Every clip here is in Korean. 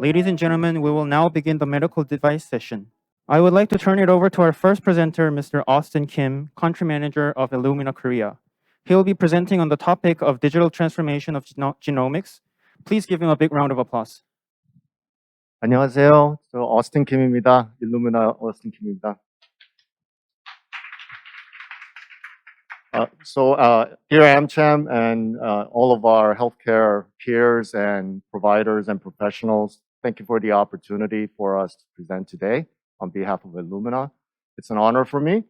Ladies and gentlemen, we will now begin the medical device session. I would like to turn it over to our first presenter, Mr. Austin Kim, Country Manager of Illumina Korea. He will be presenting on the topic of digital transformation of genomics. Please give him a big round of applause. 안녕하세요. 저 어스틴 킴입니다. 일루미나 어스틴 킴입니다. Dear AmCham and all of our healthcare peers and providers and professionals, thank you for the opportunity for us to present today on behalf of Illumina. It's an honor for me.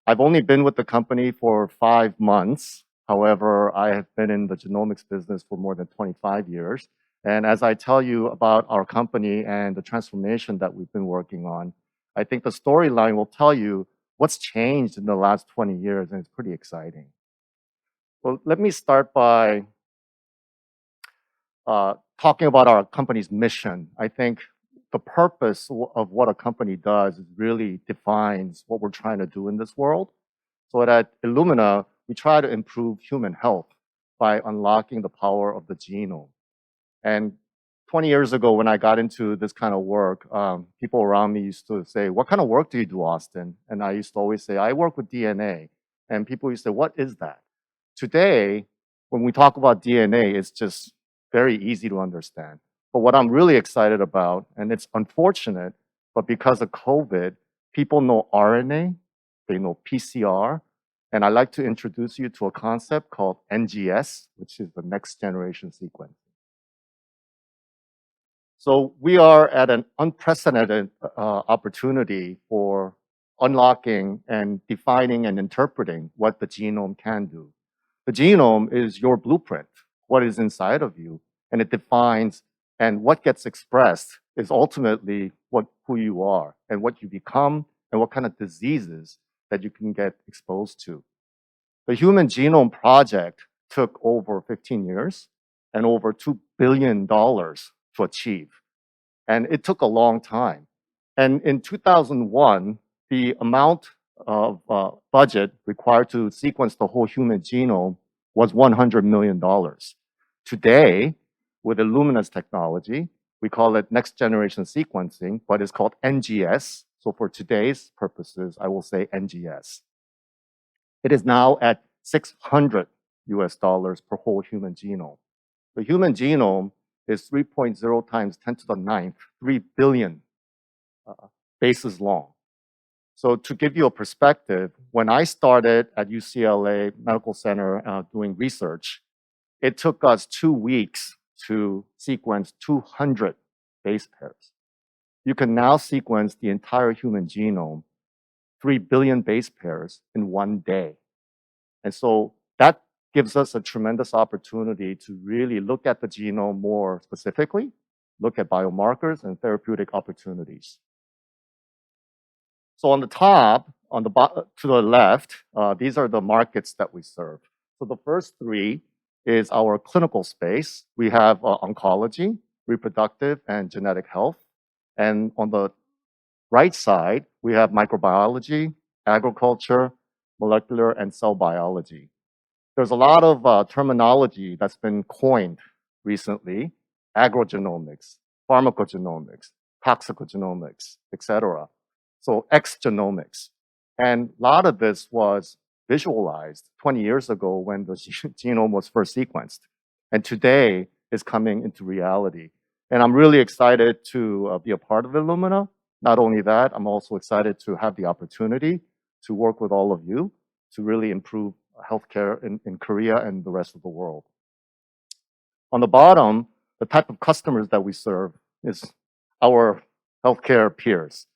I've only been with the company for 5 months. However, I have been in the genomics business for more than 25 years. And as I tell you about our company and the transformation that we've been working on, I think the storyline will tell you what's changed in the last 20 years, and it's pretty exciting. Well, let me start by talking about our company's mission. I think the purpose of what a company does really defines what we're trying to do in this world. So at Illumina, we try to improve human health by unlocking the power of the genome. And 20 years ago, when I got into this kind of work, people around me used to say, "What kind of work do you do, Austin?" And I used to always say, "I work with DNA." And people used to say, "What is that?" Today, when we talk about DNA, it's just very easy to understand. But what I'm really excited about, and it's unfortunate, but because of COVID, people know RNA, they know PCR, and I'd like to introduce you to a concept called NGS, which is the next generation sequencing. So we are at an unprecedented opportunity for unlocking and defining and interpreting what the genome can do. The genome is your blueprint, what is inside of you, and it defines, and what gets expressed is ultimately who you are and what you become and what kind of diseases that you can get exposed to. The Human Genome Project took over 15 years and over $2 billion to achieve. And it took a long time. And in 2001, the amount of budget required to sequence the whole human genome was $100 million. Today, with Illumina's technology, we call it next generation sequencing, but it's called NGS. So for today's purposes, I will say NGS. It is now at $600 per whole human genome. The human genome is 3.0 times 10 to the 9th, 3 billion bases long. So to give you a perspective, when I started at UCLA Medical Center doing research, it took us 2 weeks to sequence 200 base pairs. You can now sequence the entire human genome, 3 billion base pairs in 1 day. And so that gives us a tremendous opportunity to really look at the genome more specifically, look at biomarkers and therapeutic opportunities. So on the top, to the left, these are the markets that we serve. So the first 3 is our clinical space. We have oncology, reproductive, and genetic health. And on the right side, we have microbiology, agriculture, molecular, and cell biology. There's a lot of terminology that's been coined recently: agrogenomics, pharmacogenomics, toxicogenomics, etc. So X-genomics. And a lot of this was visualized 20 years ago when the genome was first sequenced. And today is coming into reality. And I'm really excited to be a part of Illumina. Not only that, I'm also excited to have the opportunity to work with all of you to really improve healthcare in Korea and the rest of the world. On the bottom, the type of customers that we serve is our healthcare peers,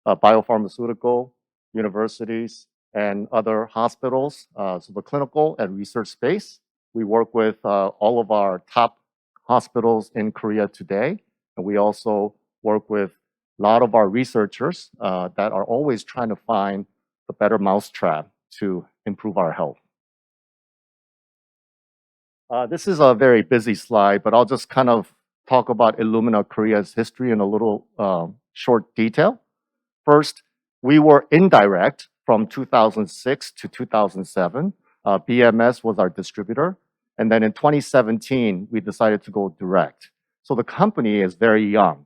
biopharmaceutical, universities, and other hospitals. So the clinical and research space, we work with all of our top hospitals in Korea today. And we also work with a lot of our researchers that are always trying to find the better mousetrap to improve our health. This is a very busy slide, but I'll just kind of talk about Illumina Korea's history in a little short detail. First, we were indirect from 2006 to 2007. BMS was our distributor. And then in 2017, we decided to go direct. So the company is very young.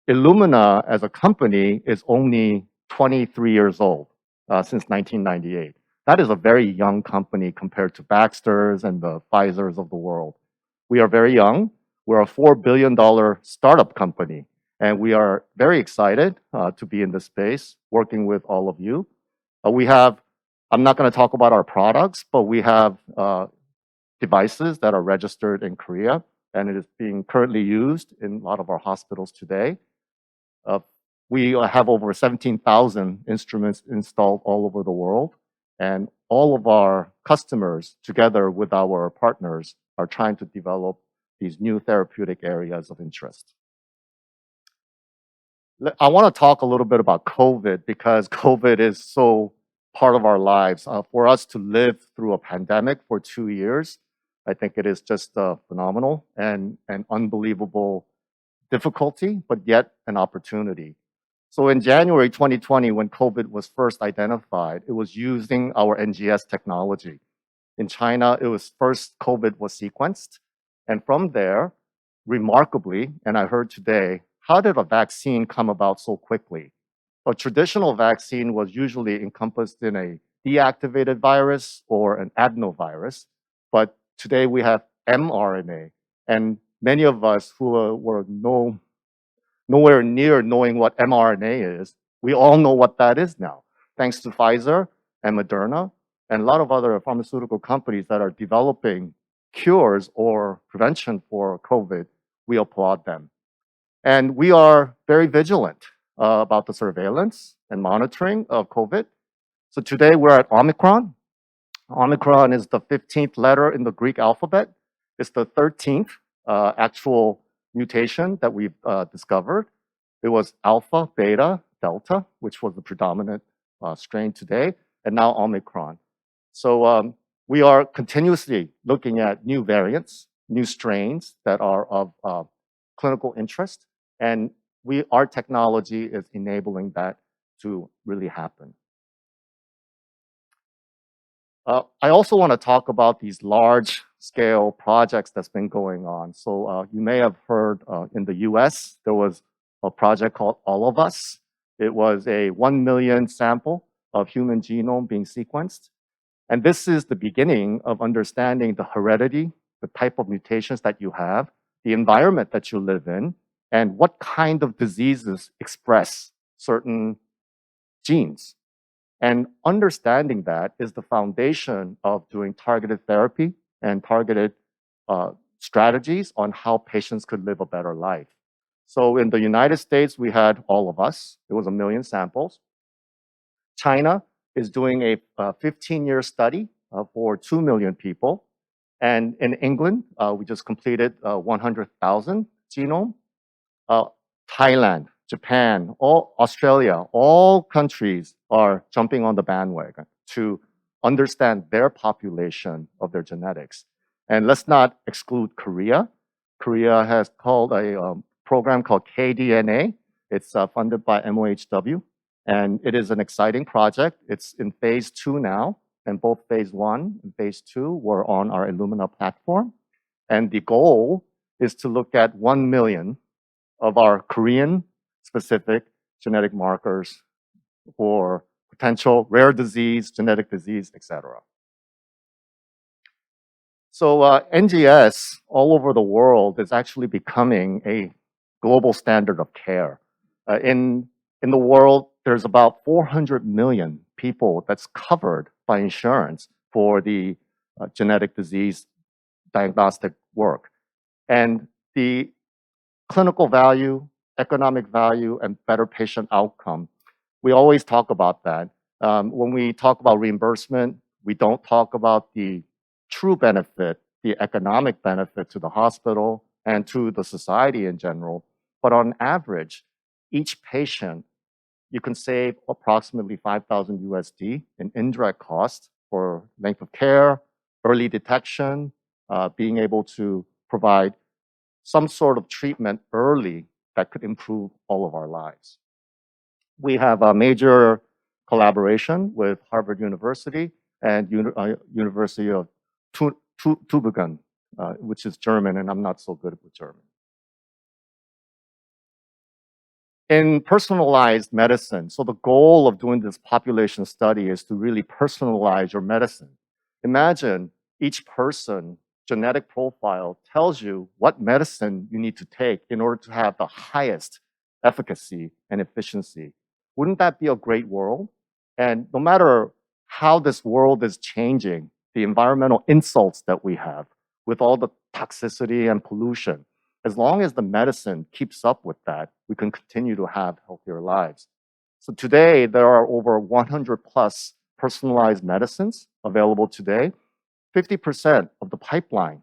Illumina as a company is only 23 years old since 1998. That is a very young company compared to Baxter's and the Pfizer's of the world. We are very young. We're a $4 billion startup company, and we are very excited to be in this space working with all of you. I'm not going to talk about our products, but we have devices that are registered in Korea, and it is being currently used in a lot of our hospitals today. We have over 17,000 instruments installed all over the world, and all of our customers, together with our partners, are trying to develop these new therapeutic areas of interest. I want to talk a little bit about COVID because COVID is so part of our lives. For us to live through a pandemic for 2 years, I think it is just phenomenal and an unbelievable difficulty, but yet an opportunity. So in January 2020, when COVID was first identified, it was using our NGS technology. In China, it was first COVID was sequenced. And from there, remarkably, and I heard today, how did a vaccine come about so quickly? A traditional vaccine was usually encompassed in a deactivated virus or an adenovirus, but today we have mRNA, and many of us who were nowhere near knowing what mRNA is, we all know what that is now, thanks to Pfizer and Moderna and a lot of other pharmaceutical companies that are developing cures or prevention for COVID. We applaud them. And we are very vigilant about the surveillance and monitoring of COVID. So today we're at Omicron. Omicron is the 15th letter in the Greek alphabet. It's the 13th actual mutation that we've discovered. It was Alpha, Beta, Delta, which was the predominant strain today, and now Omicron. So we are continuously looking at new variants, new strains that are of clinical interest, and our technology is enabling that to really happen. I also want to talk about these large-scale projects that's been going on. So you may have heard in the US, there was a project called All of Us. It was a 1 million sample of human genome being sequenced. And this is the beginning of understanding the heredity, the type of mutations that you have, the environment that you live in, and what kind of diseases express certain genes. And understanding that is the foundation of doing targeted therapy and targeted strategies on how patients could live a better life. So in the United States, we had All of Us. It was 1 million samples. China is doing a 15-year study for 2 million people. And in England, we just completed 100,000 genome. Thailand, Japan, Australia, all countries are jumping on the bandwagon to understand their population of their genetics. And let's not exclude Korea. Korea has called a program called KDNA. It's funded by MOHW, and it is an exciting project. It's in phase 2 now, and both phase 1 and phase 2 were on our Illumina platform. And the goal is to look at 1 million of our Korean-specific genetic markers for potential rare disease, genetic disease, etc. So NGS all over the world is actually becoming a global standard of care. In the world, there's about 400 million people that's covered by insurance for the genetic disease diagnostic work. And the clinical value, economic value, and better patient outcome, we always talk about that. When we talk about reimbursement, we don't talk about the true benefit, the economic benefit to the hospital and to the society in general. But on average, each patient, you can save approximately 5,000 USD in indirect costs for length of care, early detection, being able to provide some sort of treatment early that could improve all of our lives. We have a major collaboration with Harvard University and University of Tübingen, which is German, and I'm not so good with German. In personalized medicine, so the goal of doing this population study is to really personalize your medicine. Imagine each person genetic profile tells you what medicine you need to take in order to have the highest efficacy and efficiency. Wouldn't that be a great world? And no matter how this world is changing, the environmental insults that we have with all the toxicity and pollution, as long as the medicine keeps up with that, we can continue to have healthier lives. So today, there are over 100 plus personalized medicines available today. 50% of the pipeline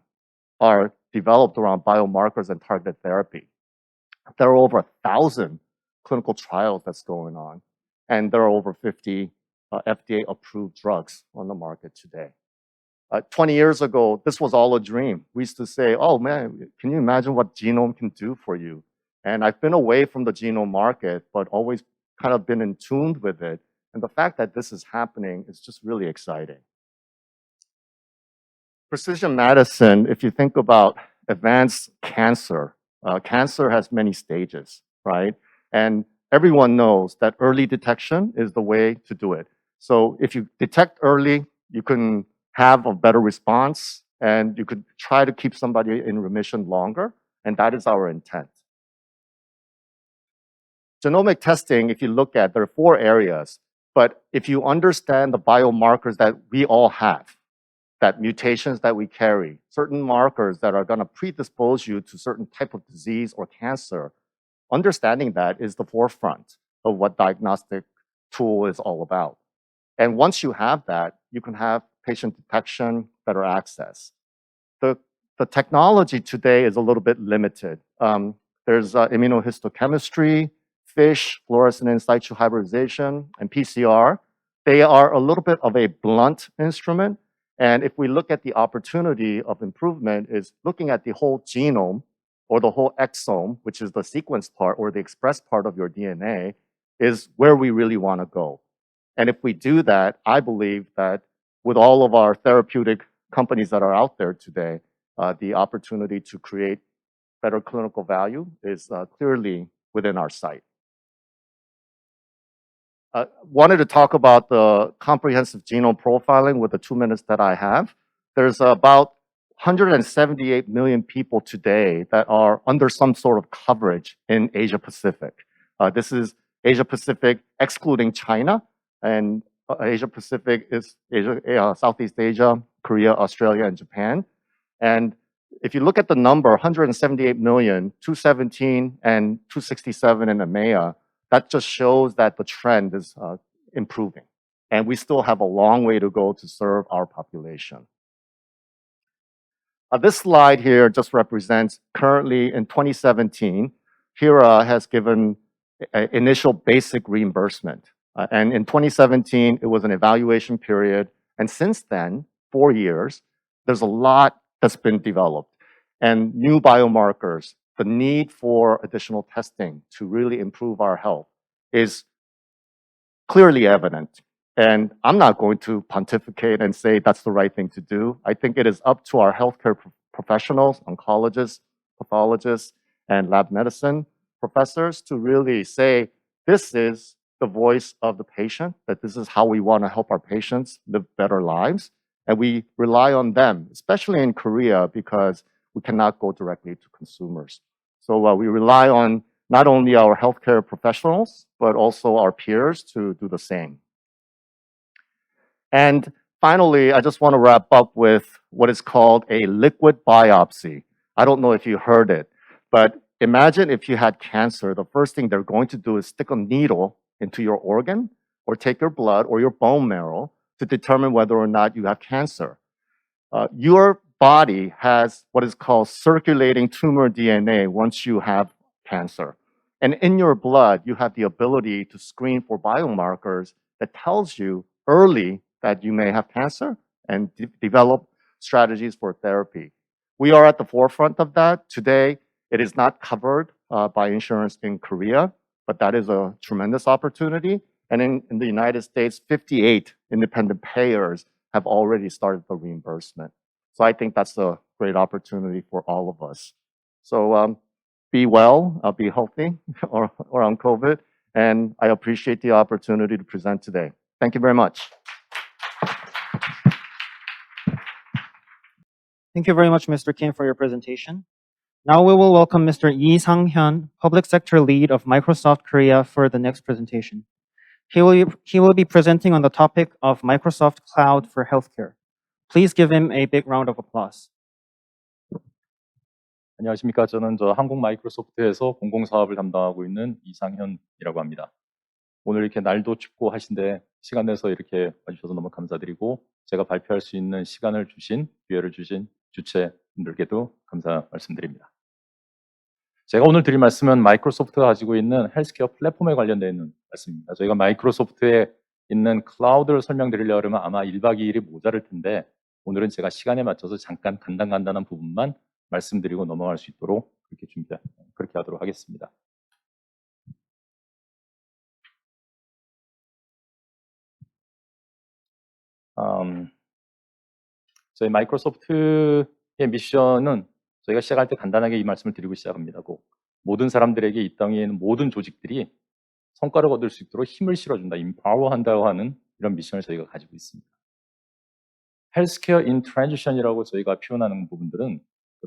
are developed around biomarkers and targeted therapy. There are over 1,000 clinical trials that's going on, and there are over 50 FDA-approved drugs on the market today. 20 years ago, this was all a dream. We used to say, oh man, can you imagine what genome can do for you? And I've been away from the genome market, but always kind of been in tune with it. And the fact that this is happening is just really exciting. Precision medicine, if you think about advanced cancer, cancer has many stages, right? And everyone knows that early detection is the way to do it. So if you detect early, you can have a better response and you could try to keep somebody in remission longer. And that is our intent. Genomic testing, if you look at, there are 4 areas, but if you understand the biomarkers that we all have, that mutations that we carry, certain markers that are gonna predispose you to certain type of disease or cancer, understanding that is the forefront of what diagnostic tool is all about. And once you have that, you can have patient detection, better access. The technology today is a little bit limited. There's immunohistochemistry, FISH, fluorescent in situ hybridization, and PCR. They are a little bit of a blunt instrument. And if we look at the opportunity of improvement is looking at the whole genome or the whole exome, which is the sequence part or the express part of your DNA, is where we really want to go. And if we do that, I believe that with all of our therapeutic companies that are out there today, the opportunity to create better clinical value is clearly within our sight. Wanted to talk about the comprehensive genome profiling with the 2 minutes that I have. There's about 178 million people today that are under some sort of coverage in Asia Pacific. This is Asia Pacific excluding China, and Asia Pacific is Southeast Asia, Korea, Australia, and Japan. And if you look at the number, 178 million, 217 and 267 in EMEA, that just shows that the trend is improving. And we still have a long way to go to serve our population. This slide here just represents currently in 2017, HERA has given initial basic reimbursement. And in 2017, it was an evaluation period. And since then, 4 years, there's a lot that's been developed. And new biomarkers, the need for additional testing to really improve our health is clearly evident. And I'm not going to pontificate and say that's the right thing to do. I think it is up to our healthcare professionals, oncologists, pathologists, and lab medicine professors to really say, this is the voice of the patient, that this is how we want to help our patients live better lives. And we rely on them, especially in Korea, because we cannot go directly to consumers. So we rely on not only our healthcare professionals, but also our peers to do the same. And finally, I just want to wrap up with what is called a liquid biopsy. I don't know if you heard it, but imagine if you had cancer, the first thing they're going to do is stick a needle into your organ or take your blood or your bone marrow to determine whether or not you have cancer. Your body has what is called circulating tumor DNA once you have cancer. And in your blood, you have the ability to screen for biomarkers that tells you early that you may have cancer and develop strategies for therapy. We are at the forefront of that. Today, it is not covered by insurance in Korea, but that is a tremendous opportunity. And in the United States, 58 independent payers have already started the reimbursement. So I think that's a great opportunity for all of us. So be well, be healthy around COVID, and I appreciate the opportunity to present today. Thank you very much. Thank you very much, Mr. Kim, for your presentation. Now we will welcome Mr. Lee Sang-hyun, Public Sector Lead of Microsoft Korea, for the next presentation. He will be presenting on the topic of Microsoft Cloud for Healthcare. Please give him a big round of applause. 안녕하십니까. 저는 한국 마이크로소프트에서 공공사업을 담당하고 있는 이상현이라고 합니다. 오늘 이렇게 날도 춥고 하신데 시간 내서 이렇게 와주셔서 너무 감사드리고, 제가 발표할 수 있는 시간을 주신, 기회를 주신 주체분들께도 감사 말씀드립니다. 제가 오늘 드릴 말씀은 마이크로소프트가 가지고 있는 헬스케어 플랫폼에 관련되어 있는 말씀입니다. 저희가 마이크로소프트에 있는 클라우드를 설명드리려고 하면 아마 1박 2일이 모자랄 텐데, 오늘은 제가 시간에 맞춰서 잠깐 간단한 부분만 말씀드리고 넘어갈 수 있도록 그렇게 하도록 하겠습니다. 저희 마이크로소프트의 미션은 저희가 시작할 때 간단하게 이 말씀을 드리고 시작합니다. 꼭 모든 사람들에게 이 땅에 있는 모든 조직들이 성과를 얻을 수 있도록 힘을 실어준다, empower한다고 하는 이런 미션을 저희가 가지고 있습니다. 헬스케어 인 트랜지션이라고 저희가 표현하는 부분들은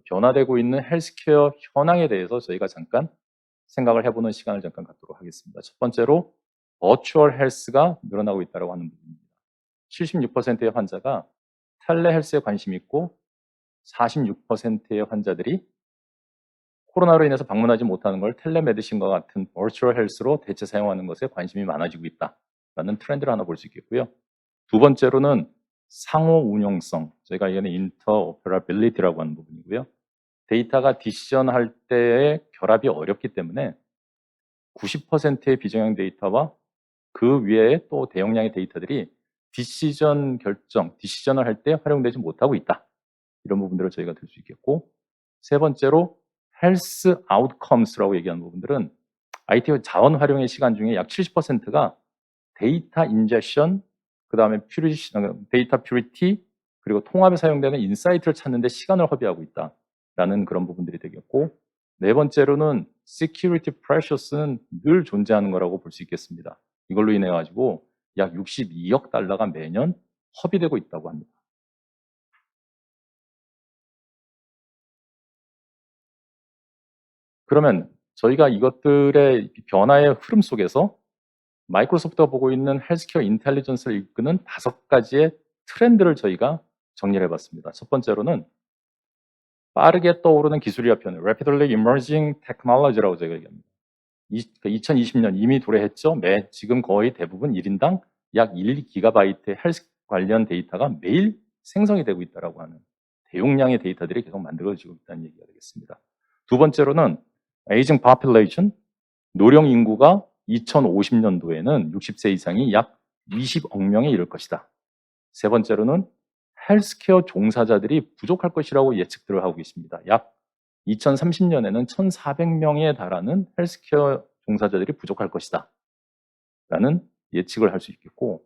변화되고 있는 헬스케어 현황에 대해서 저희가 잠깐 생각을 해보는 시간을 잠깐 갖도록 하겠습니다. 첫 번째로 버추얼 헬스가 늘어나고 있다고 하는 부분입니다. 76%의 환자가 텔레헬스에 관심이 있고 46%의 환자들이 코로나로 인해서 방문하지 못하는 걸 텔레메디신과 같은 버추얼 헬스로 대체 사용하는 것에 관심이 많아지고 있다라는 트렌드를 하나 볼 수 있겠고요. 두 번째로는 상호 운용성, 저희가 얘기하는 인터오퍼러빌리티라고 하는 부분이고요. 데이터가 디시전할 때의 결합이 어렵기 때문에 90%의 비정형 데이터와 그 위에 또 대용량의 데이터들이 디시전을 할 때 활용되지 못하고 있다. 이런 부분들을 저희가 들 수 있겠고, 세 번째로 헬스 아웃컴스라고 얘기하는 부분들은 IT 자원 활용의 시간 중에 약 70%가 데이터 인젝션, 그 다음에 데이터 퓨리티, 그리고 통합에 사용되는 인사이트를 찾는 데 시간을 허비하고 있다라는 그런 부분들이 되겠고, 네 번째로는 security pressures는 늘 존재하는 거라고 볼 수 있겠습니다. 이걸로 인해 가지고 약 62억 달러가 매년 허비되고 있다고 합니다. 그러면 저희가 이것들의 변화의 흐름 속에서 마이크로소프트가 보고 있는 헬스케어 인텔리전스를 이끄는 5가지의 트렌드를 저희가 정리를 해봤습니다. 첫 번째로는 빠르게 떠오르는 기술이라 표현을 Rapidly Emerging Technology라고 저희가 얘기합니다. 2020년 이미 도래했죠. 지금 거의 대부분 1인당 약 1GB의 헬스 관련 데이터가 매일 생성이 되고 있다고 하는 대용량의 데이터들이 계속 만들어지고 있다는 얘기가 되겠습니다. 두 번째로는 Aging Population, 노령 인구가 2050년도에는 60세 이상이 약 20억 명에 이를 것이다. 세 번째로는 헬스케어 종사자들이 부족할 것이라고 예측들을 하고 있습니다. 약 2030년에는 1,400명에 달하는 헬스케어 종사자들이 부족할 것이다 라는 예측을 할 수 있겠고,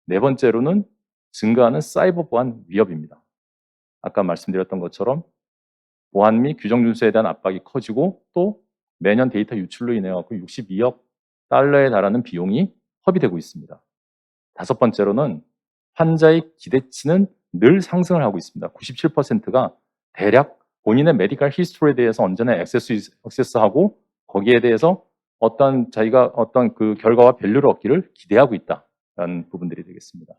네 번째로는 증가하는 사이버 보안 위협입니다. 아까 말씀드렸던 것처럼 보안 및 규정 준수에 대한 압박이 커지고, 또 매년 데이터 유출로 인해 62억 달러에 달하는 비용이 허비되고 있습니다. 다섯 번째로는 환자의 기대치는 늘 상승을 하고 있습니다. 97%가 대략 본인의 메디컬 히스토리에 대해서 언제나 액세스하고 거기에 대해서 자기가 어떤 그 결과와 밸류를 얻기를 기대하고 있다라는 부분들이 되겠습니다.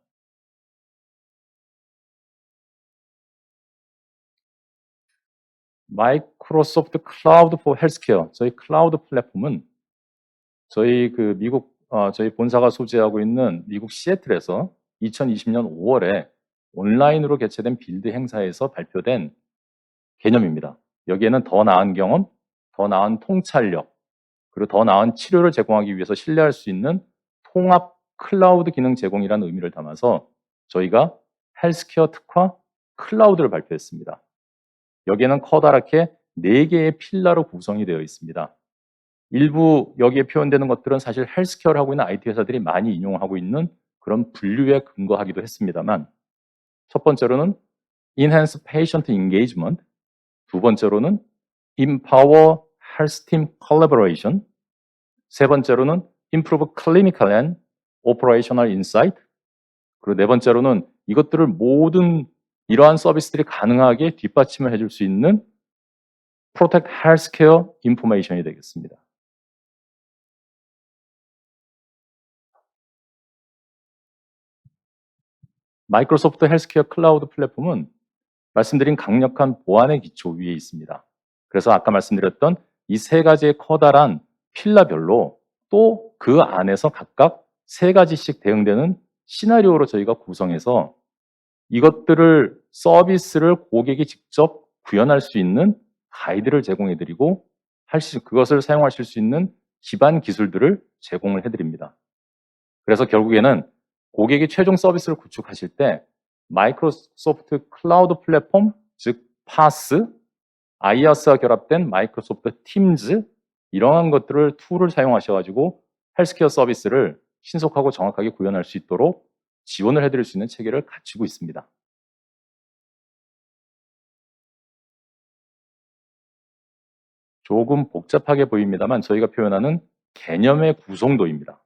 마이크로소프트 클라우드 포 헬스케어, 저희 클라우드 플랫폼은 저희 저희 본사가 소재하고 있는 미국 시애틀에서 2020년 5월에 온라인으로 개최된 빌드 행사에서 발표된 개념입니다. 여기에는 더 나은 경험, 더 나은 통찰력, 그리고 더 나은 치료를 제공하기 위해서 신뢰할 수 있는 통합 클라우드 기능 제공이라는 의미를 담아서 저희가 헬스케어 특화 클라우드를 발표했습니다. 여기에는 커다랗게 4개의 필러로 구성이 되어 있습니다. 일부 여기에 표현되는 것들은 사실 헬스케어를 하고 있는 IT 회사들이 많이 인용하고 있는 그런 분류에 근거하기도 했습니다만, 첫 번째로는 Enhance Patient Engagement, 두 번째로는 Empower health team collaboration, 세 번째로는 improve clinical and operational insight, 그리고 네 번째로는 이것들을 모든 이러한 서비스들이 가능하게 뒷받침을 해줄 수 있는 protect healthcare information이 되겠습니다. 마이크로소프트 헬스케어 클라우드 플랫폼은 말씀드린 강력한 보안의 기초 위에 있습니다. 그래서 아까 말씀드렸던 이 세 가지의 커다란 필라별로 또 그 안에서 각각 세 가지씩 대응되는 시나리오로 저희가 구성해서 이것들을 서비스를 고객이 직접 구현할 수 있는 가이드를 제공해드리고 그것을 사용하실 수 있는 기반 기술들을 제공을 해드립니다. 그래서 결국에는 고객이 최종 서비스를 구축하실 때 마이크로소프트 클라우드 플랫폼, 즉 파스, 아이아스와 결합된 마이크로소프트 팀즈 이러한 것들을 툴을 사용하셔가지고 헬스케어 서비스를 신속하고 정확하게 구현할 수 있도록 지원을 해드릴 수 있는 체계를 갖추고 있습니다. 조금 복잡하게 보입니다만 저희가 표현하는 개념의 구성도입니다.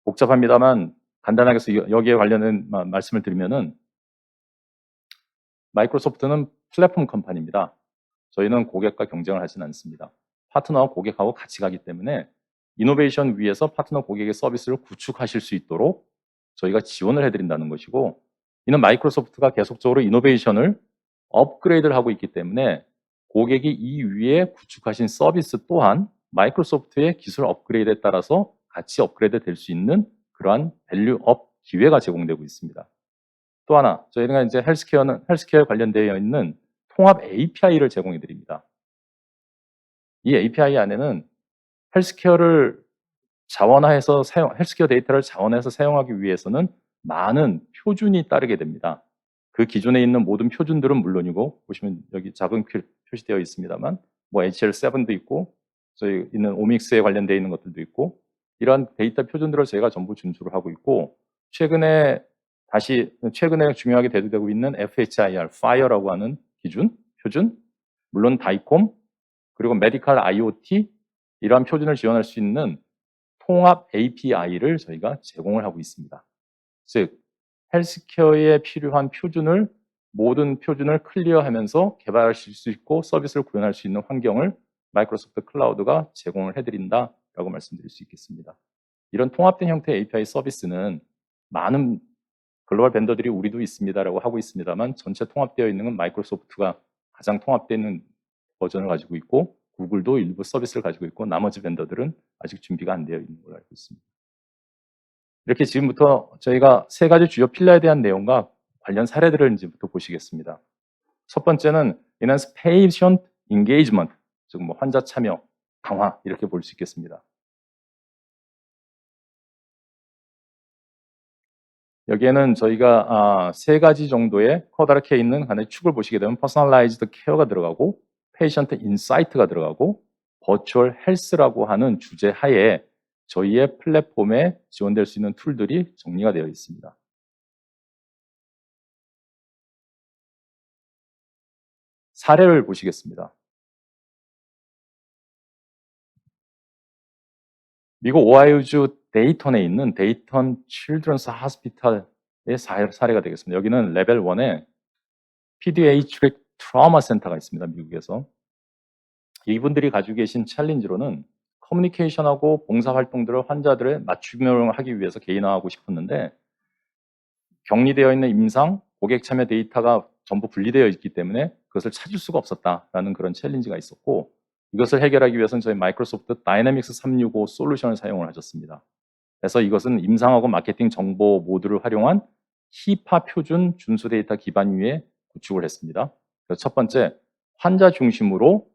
복잡합니다만 간단하게 해서 여기에 관련된 말씀을 드리면은 마이크로소프트는 플랫폼 컴퍼니입니다. 저희는 고객과 경쟁을 하지는 않습니다. 파트너와 고객하고 같이 가기 때문에 이노베이션 위에서 파트너 고객의 서비스를 구축하실 수 있도록 저희가 지원을 해드린다는 것이고, 이는 마이크로소프트가 계속적으로 이노베이션을 업그레이드를 하고 있기 때문에 고객이 이 위에 구축하신 서비스 또한 마이크로소프트의 기술 업그레이드에 따라서 같이 업그레이드 될 수 있는 그러한 밸류업 기회가 제공되고 있습니다. 또 하나, 저희가 이제 헬스케어에 관련되어 있는 통합 API를 제공해 드립니다. 이 API 안에는 헬스케어를 헬스케어 데이터를 자원화해서 사용하기 위해서는 많은 표준이 따르게 됩니다. 그 기존에 있는 모든 표준들은 물론이고, 보시면 여기 작은 표시되어 있습니다만, 뭐 HL7도 있고, 저희 있는 오믹스에 관련되어 있는 것들도 있고, 이러한 데이터 표준들을 저희가 전부 준수를 하고 있고, 최근에 중요하게 대두되고 있는 FHIR, FIRE라고 하는 표준, 물론 다이콤, 그리고 메디컬 IoT, 이러한 표준을 지원할 수 있는 통합 API를 저희가 제공을 하고 있습니다. 즉, 헬스케어에 필요한 모든 표준을 클리어하면서 개발하실 수 있고 서비스를 구현할 수 있는 환경을 마이크로소프트 클라우드가 제공을 해드린다라고 말씀드릴 수 있겠습니다. 이런 통합된 형태의 API 서비스는 많은 글로벌 벤더들이 우리도 있습니다라고 하고 있습니다만, 전체 통합되어 있는 건 마이크로소프트가 가장 통합되는 버전을 가지고 있고, 구글도 일부 서비스를 가지고 있고, 나머지 벤더들은 아직 준비가 안 되어 있는 걸로 알고 있습니다. 이렇게 지금부터 저희가 세 가지 주요 필러에 대한 내용과 관련 사례들을 이제부터 보시겠습니다. 첫 번째는 Enhance Patient Engagement, 즉 환자 참여 강화, 이렇게 볼 수 있겠습니다. 여기에는 저희가 세 가지 정도의 커다랗게 있는 하나의 축을 보시게 되면 Personalized Care가 들어가고, Patient Insight가 들어가고, Virtual Health라고 하는 주제 하에 저희의 플랫폼에 지원될 수 있는 툴들이 정리가 되어 있습니다. 사례를 보시겠습니다. 미국 오하이오주 데이턴에 있는 데이턴 칠드런스 하스피탈의 사례가 되겠습니다. 여기는 레벨 1에 Pediatric Trauma Center가 있습니다. 미국에서. 이분들이 가지고 계신 챌린지로는 커뮤니케이션하고 봉사활동들을 환자들의 맞춤형을 하기 위해서 개인화하고 싶었는데, 격리되어 있는 임상, 고객 참여 데이터가 전부 분리되어 있기 때문에 그것을 찾을 수가 없었다라는 그런 챌린지가 있었고, 이것을 해결하기 위해서는 저희 마이크로소프트 다이내믹스 365 솔루션을 사용을 하셨습니다. 그래서 이것은 임상하고 마케팅 정보 모두를 활용한 히파 표준 준수 데이터 기반 위에 구축을 했습니다. 그래서 첫 번째, 환자 중심으로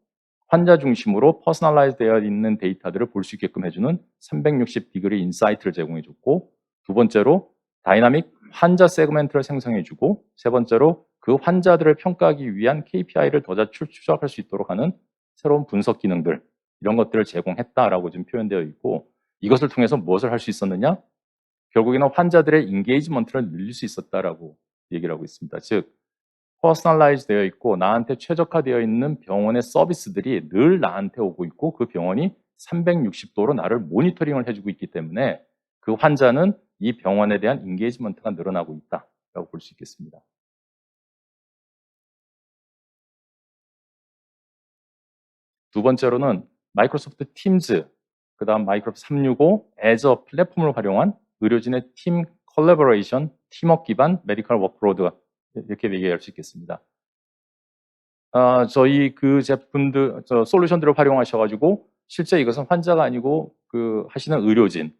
퍼스널라이즈 되어 있는 데이터들을 볼 수 있게끔 해주는 360디그리 인사이트를 제공해줬고, 두 번째로 다이나믹 환자 세그멘트를 생성해주고, 세 번째로 그 환자들을 평가하기 위한 KPI를 더 잘 추적할 수 있도록 하는 새로운 분석 기능들, 이런 것들을 제공했다라고 지금 표현되어 있고, 이것을 통해서 무엇을 할 수 있었느냐? 결국에는 환자들의 인게이지먼트를 늘릴 수 있었다라고 얘기를 하고 있습니다. 즉, 퍼스널라이즈 되어 있고 나한테 최적화되어 있는 병원의 서비스들이 늘 나한테 오고 있고 그 병원이 360도로 나를 모니터링을 해주고 있기 때문에 그 환자는 이 병원에 대한 인게이지먼트가 늘어나고 있다라고 볼 수 있겠습니다. 두 번째로는 마이크로소프트 팀즈, 그 다음 마이크로소프트 365 애저 플랫폼을 활용한 의료진의 팀 컬래버레이션, 팀워크 기반 메디컬 워크로드 이렇게 얘기할 수 있겠습니다. 저희 그 제품들, 솔루션들을 활용하셔가지고 실제 이것은 환자가 아니고 그 하시는 의료진,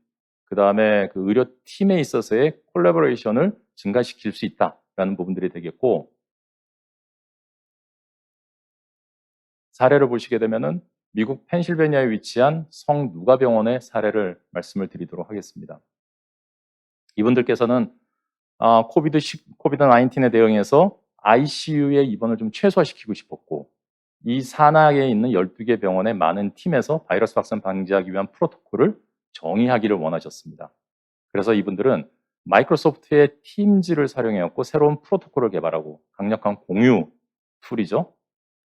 그 다음에 그 의료팀에 있어서의 콜라보레이션을 증가시킬 수 있다라는 부분들이 되겠고, 사례를 보시게 되면은 미국 펜실베니아에 위치한 성 누가 병원의 사례를 말씀을 드리도록 하겠습니다. 이분들께서는 코비드-19에 대응해서 ICU의 입원을 좀 최소화시키고 싶었고, 이 산하에 있는 12개 병원의 많은 팀에서 바이러스 확산 방지하기 위한 프로토콜을 정의하기를 원하셨습니다. 그래서 이분들은 마이크로소프트의 팀즈를 활용해왔고 새로운 프로토콜을 개발하고 강력한 공유 툴이죠.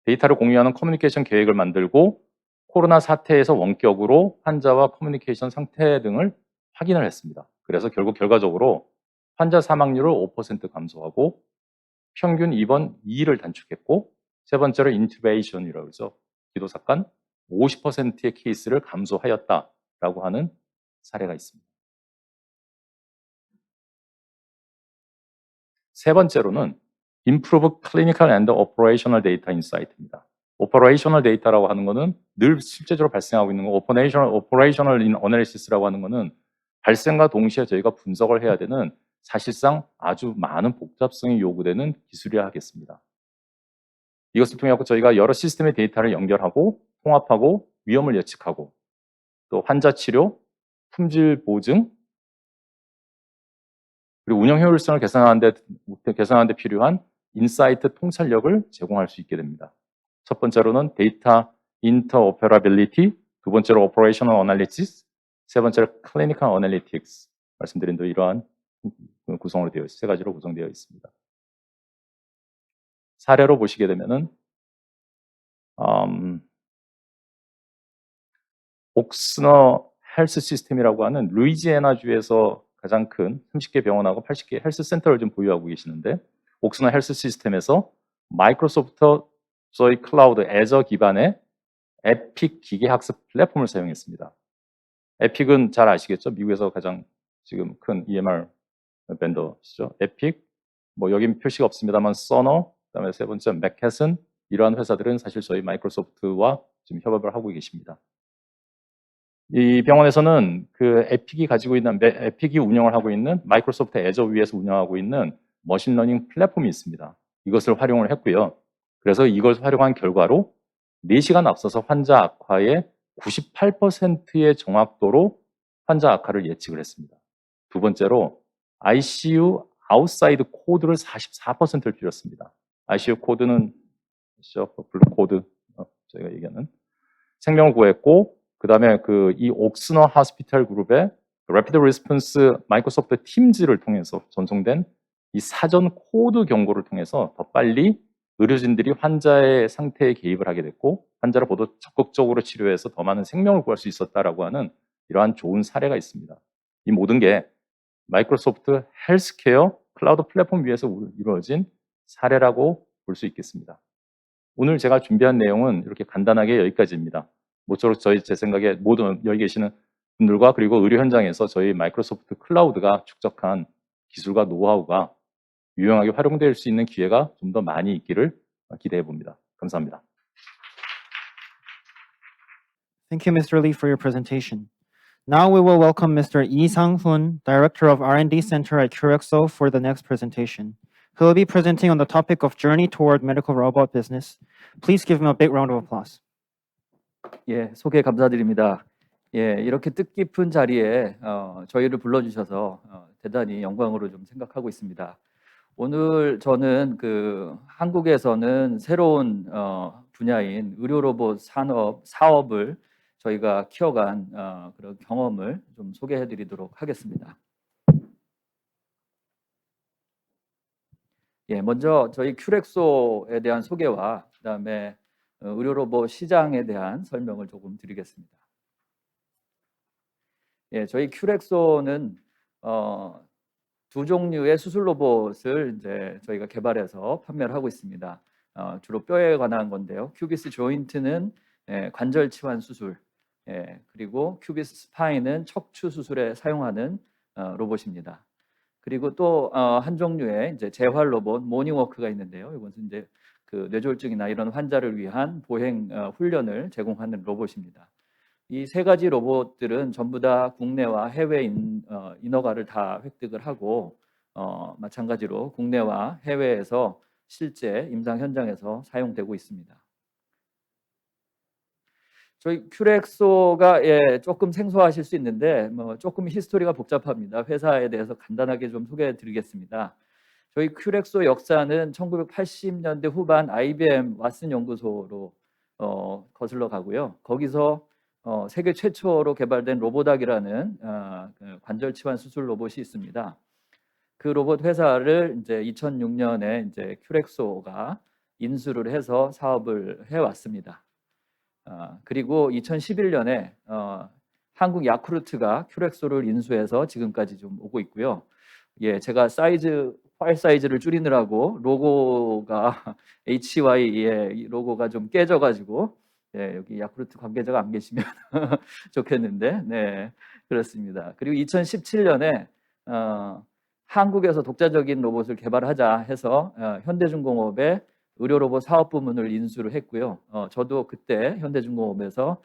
데이터를 공유하는 커뮤니케이션 계획을 만들고 코로나 사태에서 원격으로 환자와 커뮤니케이션 상태 등을 확인을 했습니다. 그래서 결국 결과적으로 환자 사망률을 5% 감소하고 평균 입원 2일을 단축했고, 세 번째로 인투베이션이라고 그러죠. 기도삭간 50%의 케이스를 감소하였다라고 하는 사례가 있습니다. 세 번째로는 Improve Clinical and Operational Data Insight입니다. Operational Data라고 하는 것은 늘 실제적으로 발생하고 있는 거, Operational Analysis라고 하는 것은 발생과 동시에 저희가 분석을 해야 되는 사실상 아주 많은 복잡성이 요구되는 기술이라 하겠습니다. 이것을 통해 저희가 여러 시스템의 데이터를 연결하고 통합하고 위험을 예측하고 또 환자 치료, 품질 보증, 그리고 운영 효율성을 개선하는 데 필요한 인사이트 통찰력을 제공할 수 있게 됩니다. 첫 번째로는 데이터 인터오페러빌리티, 두 번째로 오퍼레이셔널 어널리시스, 세 번째로 클리니컬 어널리틱스 말씀드린 대로 이러한 구성으로 되어 있습니다. 세 가지로 구성되어 있습니다. 사례로 보시게 되면은 옥스너 헬스 시스템이라고 하는 루이지애나주에서 가장 큰 30개 병원하고 80개 헬스 센터를 좀 보유하고 계시는데, 옥스너 헬스 시스템에서 마이크로소프트 저희 클라우드 애저 기반의 에픽 기계학습 플랫폼을 사용했습니다. 에픽은 잘 아시겠죠? 미국에서 가장 지금 큰 EMR 벤더시죠. 에픽, 뭐 여긴 표시가 없습니다만 서너, 그다음에 세 번째 맥캐슨, 이러한 회사들은 사실 저희 마이크로소프트와 지금 협업을 하고 계십니다. 이 병원에서는 그 에픽이 운영을 하고 있는 마이크로소프트 애저 위에서 운영하고 있는 머신러닝 플랫폼이 있습니다. 이것을 활용을 했고요. 그래서 이걸 활용한 결과로 4시간 앞서서 환자 악화의 98%의 정확도로 환자 악화를 예측을 했습니다. 두 번째로 ICU 아웃사이드 코드를 44%를 줄였습니다. ICU 코드는 블루 코드, 저희가 얘기하는 생명을 구했고, 그 다음에 이 옥스너 하스피탈 그룹의 Rapid Response 마이크로소프트 팀즈를 통해서 전송된 이 사전 코드 경고를 통해서 더 빨리 의료진들이 환자의 상태에 개입을 하게 됐고, 환자를 보다 적극적으로 치료해서 더 많은 생명을 구할 수 있었다라고 하는 이러한 좋은 사례가 있습니다. 이 모든 게 마이크로소프트 헬스케어 클라우드 플랫폼 위에서 이루어진 사례라고 볼 수 있겠습니다. 오늘 제가 준비한 내용은 이렇게 간단하게 여기까지입니다. 모쪼록 제 생각에 모든 여기 계시는 분들과 그리고 의료 현장에서 저희 마이크로소프트 클라우드가 축적한 기술과 노하우가 유용하게 활용될 수 있는 기회가 좀 더 많이 있기를 기대해 봅니다. 감사합니다. Thank you, Mr. Lee, for your presentation. Now we will welcome Mr. Lee Sang-hoon, Director of R&D Center at Curexo, for the next presentation. He will be presenting on the topic of Journey Toward Medical Robot Business. Please give him a big round of applause. 예, 소개 감사드립니다. 예, 이렇게 뜻깊은 자리에 저희를 불러주셔서 대단히 영광으로 좀 생각하고 있습니다. 오늘 저는 한국에서는 새로운 분야인 의료 로봇 사업을 저희가 키워간 그런 경험을 좀 소개해드리도록 하겠습니다. 먼저 저희 큐렉소에 대한 소개와 그다음에 의료 로봇 시장에 대한 설명을 조금 드리겠습니다. 저희 큐렉소는 두 종류의 수술 로봇을 이제 저희가 개발해서 판매를 하고 있습니다. 주로 뼈에 관한 건데요. 큐비스 조인트는 관절 치환 수술, 그리고 큐비스 스파인은 척추 수술에 사용하는 로봇입니다. 그리고 또 한 종류의 이제 재활 로봇 모닝워크가 있는데요. 이것은 이제 그 뇌졸중이나 이런 환자를 위한 보행 훈련을 제공하는 로봇입니다. 이 세 가지 로봇들은 전부 다 국내와 해외 인허가를 다 획득을 하고 마찬가지로 국내와 해외에서 실제 임상 현장에서 사용되고 있습니다. 저희 큐렉소가 조금 생소하실 수 있는데 조금 히스토리가 복잡합니다. 회사에 대해서 간단하게 좀 소개해 드리겠습니다. 저희 큐렉소 역사는 1980년대 후반 IBM 왓슨 연구소로 거슬러 가고요. 거기서 세계 최초로 개발된 로보닥이라는 관절 치환 수술 로봇이 있습니다. 그 로봇 회사를 이제 2006년에 이제 큐렉소가 인수를 해서 사업을 해왔습니다. 그리고 2011년에 한국 야쿠르트가 큐렉소를 인수해서 지금까지 좀 오고 있고요. 제가 파일 사이즈를 줄이느라고 로고가 HY의 로고가 좀 깨져가지고 여기 야쿠르트 관계자가 안 계시면 좋겠는데, 네, 그렇습니다. 그리고 2017년에 한국에서 독자적인 로봇을 개발하자 해서 현대중공업의 의료 로봇 사업 부문을 인수를 했고요. 저도 그때 현대중공업에서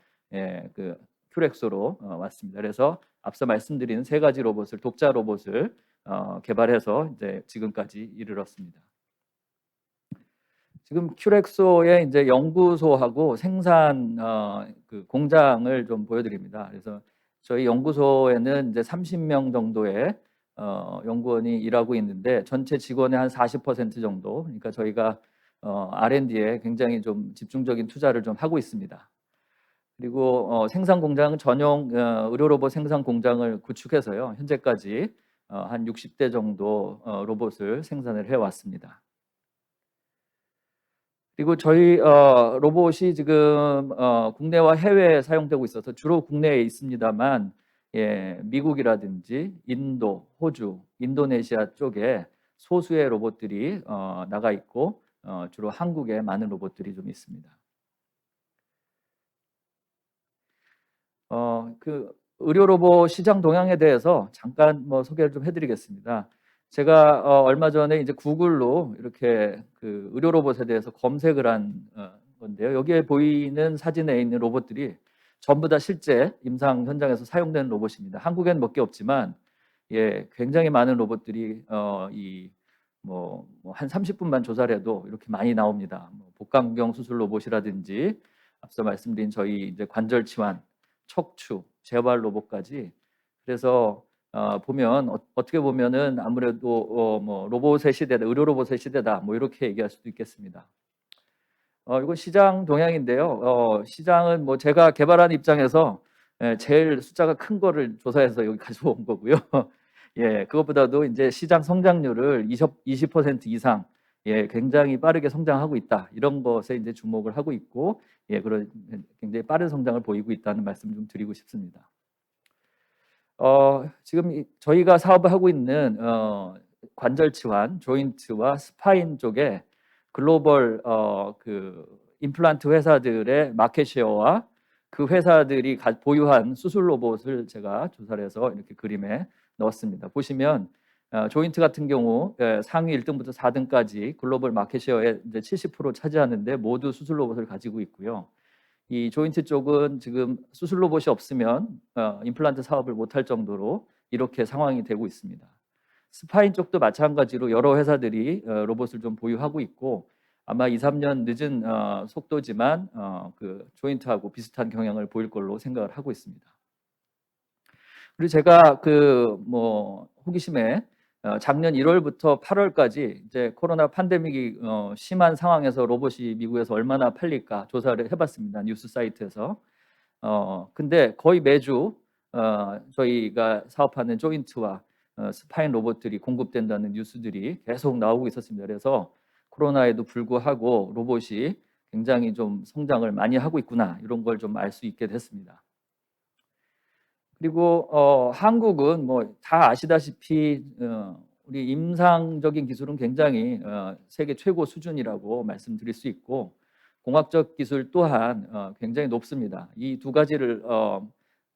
그 큐렉소로 왔습니다. 그래서 앞서 말씀드린 세 가지 로봇을 독자 로봇을 개발해서 이제 지금까지 이르렀습니다. 지금 큐렉소의 이제 연구소하고 생산 그 공장을 좀 보여드립니다. 그래서 저희 연구소에는 이제 30명 정도의 연구원이 일하고 있는데 전체 직원의 한 40% 정도. 그러니까 저희가 R&D에 굉장히 좀 집중적인 투자를 좀 하고 있습니다. 그리고 생산 공장은 전용 의료 로봇 생산 공장을 구축해서요. 현재까지 한 60대 정도 로봇을 생산을 해왔습니다. 그리고 저희 로봇이 지금 국내와 해외에 사용되고 있어서 주로 국내에 있습니다만 미국이라든지 인도, 호주, 인도네시아 쪽에 소수의 로봇들이 나가 있고 주로 한국에 많은 로봇들이 좀 있습니다. 그 의료 로봇 시장 동향에 대해서 잠깐 소개를 좀 해드리겠습니다. 제가 얼마 전에 이제 구글로 이렇게 그 의료 로봇에 대해서 검색을 한 건데요. 여기에 보이는 사진에 있는 로봇들이 전부 다 실제 임상 현장에서 사용되는 로봇입니다. 한국엔 몇 개 없지만 굉장히 많은 로봇들이 한 30분만 조사를 해도 이렇게 많이 나옵니다. 복강경 수술 로봇이라든지 앞서 말씀드린 저희 이제 관절 치환, 척추, 재활 로봇까지. 그래서 보면 어떻게 보면은 아무래도 로봇의 시대다, 의료 로봇의 시대다, 이렇게 얘기할 수도 있겠습니다. 이건 시장 동향인데요. 시장은 제가 개발한 입장에서 제일 숫자가 큰 거를 조사해서 여기 가져온 거고요. 그것보다도 이제 시장 성장률을 20% 이상 굉장히 빠르게 성장하고 있다. 이런 것에 이제 주목을 하고 있고, 그런 굉장히 빠른 성장을 보이고 있다는 말씀 좀 드리고 싶습니다. 지금 저희가 사업을 하고 있는 관절 치환, 조인트와 스파인 쪽에 글로벌 그 임플란트 회사들의 마켓쉐어와 그 회사들이 보유한 수술 로봇을 제가 조사를 해서 이렇게 그림에 넣었습니다. 보시면 조인트 같은 경우 상위 1등부터 4등까지 글로벌 마켓쉐어의 이제 70% 차지하는데 모두 수술 로봇을 가지고 있고요. 이 조인트 쪽은 지금 수술 로봇이 없으면 임플란트 사업을 못할 정도로 이렇게 상황이 되고 있습니다. 스파인 쪽도 마찬가지로 여러 회사들이 로봇을 좀 보유하고 있고 아마 2, 3년 늦은 속도지만 그 조인트하고 비슷한 경향을 보일 걸로 생각을 하고 있습니다. 그리고 제가 호기심에 작년 1월부터 8월까지 이제 코로나 팬데믹이 심한 상황에서 로봇이 미국에서 얼마나 팔릴까 조사를 해봤습니다. 뉴스 사이트에서. 근데 거의 매주 저희가 사업하는 조인트와 스파인 로봇들이 공급된다는 뉴스들이 계속 나오고 있었습니다. 그래서 코로나에도 불구하고 로봇이 굉장히 좀 성장을 많이 하고 있구나, 이런 걸 좀 알 수 있게 됐습니다. 그리고 한국은 뭐 다 아시다시피 우리 임상적인 기술은 굉장히 세계 최고 수준이라고 말씀드릴 수 있고, 공학적 기술 또한 굉장히 높습니다. 이 두 가지를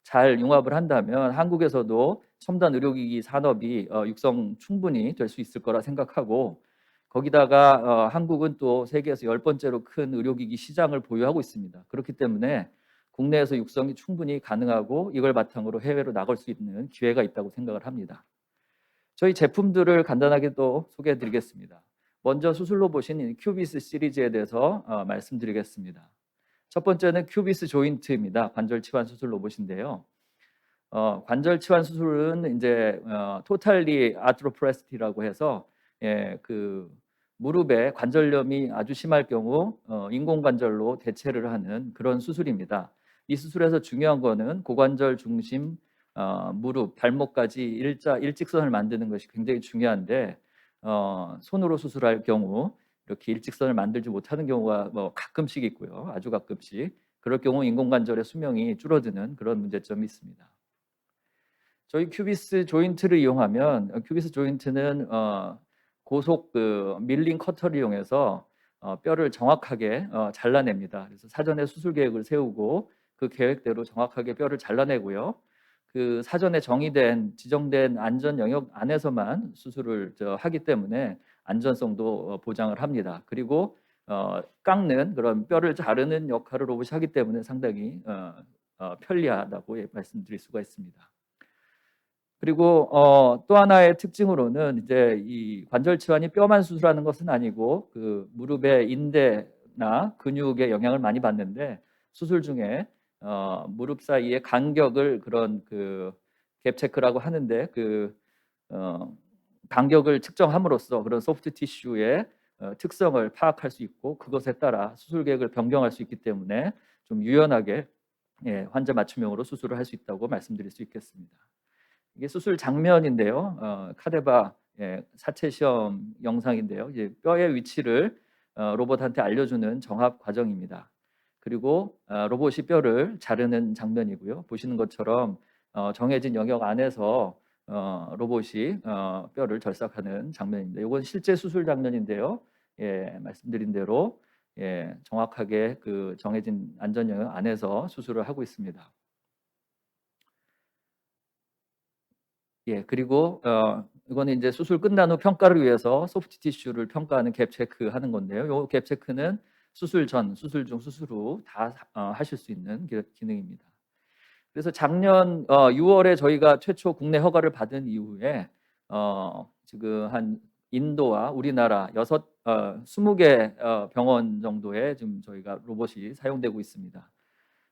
잘 융합을 한다면 한국에서도 첨단 의료기기 산업이 육성 충분히 될 수 있을 거라 생각하고, 거기다가 한국은 또 세계에서 10번째로 큰 의료기기 시장을 보유하고 있습니다. 그렇기 때문에 국내에서 육성이 충분히 가능하고 이걸 바탕으로 해외로 나갈 수 있는 기회가 있다고 생각을 합니다. 저희 제품들을 간단하게 또 소개해 드리겠습니다. 먼저 수술 로봇인 큐비스 시리즈에 대해서 말씀드리겠습니다. 첫 번째는 큐비스 조인트입니다. 관절 치환 수술 로봇인데요. 관절 치환 수술은 이제 토탈리 아트로프레스티라고 해서 그 무릎에 관절염이 아주 심할 경우 인공관절로 대체를 하는 그런 수술입니다. 이 수술에서 중요한 거는 고관절 중심 무릎, 발목까지 일직선을 만드는 것이 굉장히 중요한데, 손으로 수술할 경우 이렇게 일직선을 만들지 못하는 경우가 뭐 가끔씩 있고요. 아주 가끔씩. 그럴 경우 인공관절의 수명이 줄어드는 그런 문제점이 있습니다. 저희 큐비스 조인트를 이용하면, 큐비스 조인트는 고속 밀링 커터를 이용해서 뼈를 정확하게 잘라냅니다. 그래서 사전에 수술 계획을 세우고 그 계획대로 정확하게 뼈를 잘라내고요. 그 사전에 지정된 안전 영역 안에서만 수술을 하기 때문에 안전성도 보장을 합니다. 그리고 깎는 그런 뼈를 자르는 역할을 로봇이 하기 때문에 상당히 편리하다고 말씀드릴 수가 있습니다. 그리고 또 하나의 특징으로는 이제 이 관절 치환이 뼈만 수술하는 것은 아니고 그 무릎의 인대나 근육에 영향을 많이 받는데, 수술 중에 무릎 사이의 간격을 그런 갭 체크라고 하는데, 간격을 측정함으로써 그런 소프트 티슈의 특성을 파악할 수 있고 그것에 따라 수술 계획을 변경할 수 있기 때문에 좀 유연하게 환자 맞춤형으로 수술을 할 수 있다고 말씀드릴 수 있겠습니다. 이게 수술 장면인데요. 카데바 사체 시험 영상인데요. 이제 뼈의 위치를 로봇한테 알려주는 정합 과정입니다. 그리고 로봇이 뼈를 자르는 장면이고요. 보시는 것처럼 정해진 영역 안에서 로봇이 뼈를 절삭하는 장면입니다. 이건 실제 수술 장면인데요. 말씀드린 대로 정확하게 그 정해진 안전 영역 안에서 수술을 하고 있습니다. 그리고 이거는 이제 수술 끝난 후 평가를 위해서 소프트 티슈를 평가하는 갭 체크하는 건데요. 이 갭 체크는 수술 전, 수술 중, 수술 후 다 하실 수 있는 기능입니다. 그래서 작년 6월에 저희가 최초 국내 허가를 받은 이후에 지금 한 인도와 우리나라 20개 병원 정도에 지금 저희가 로봇이 사용되고 있습니다.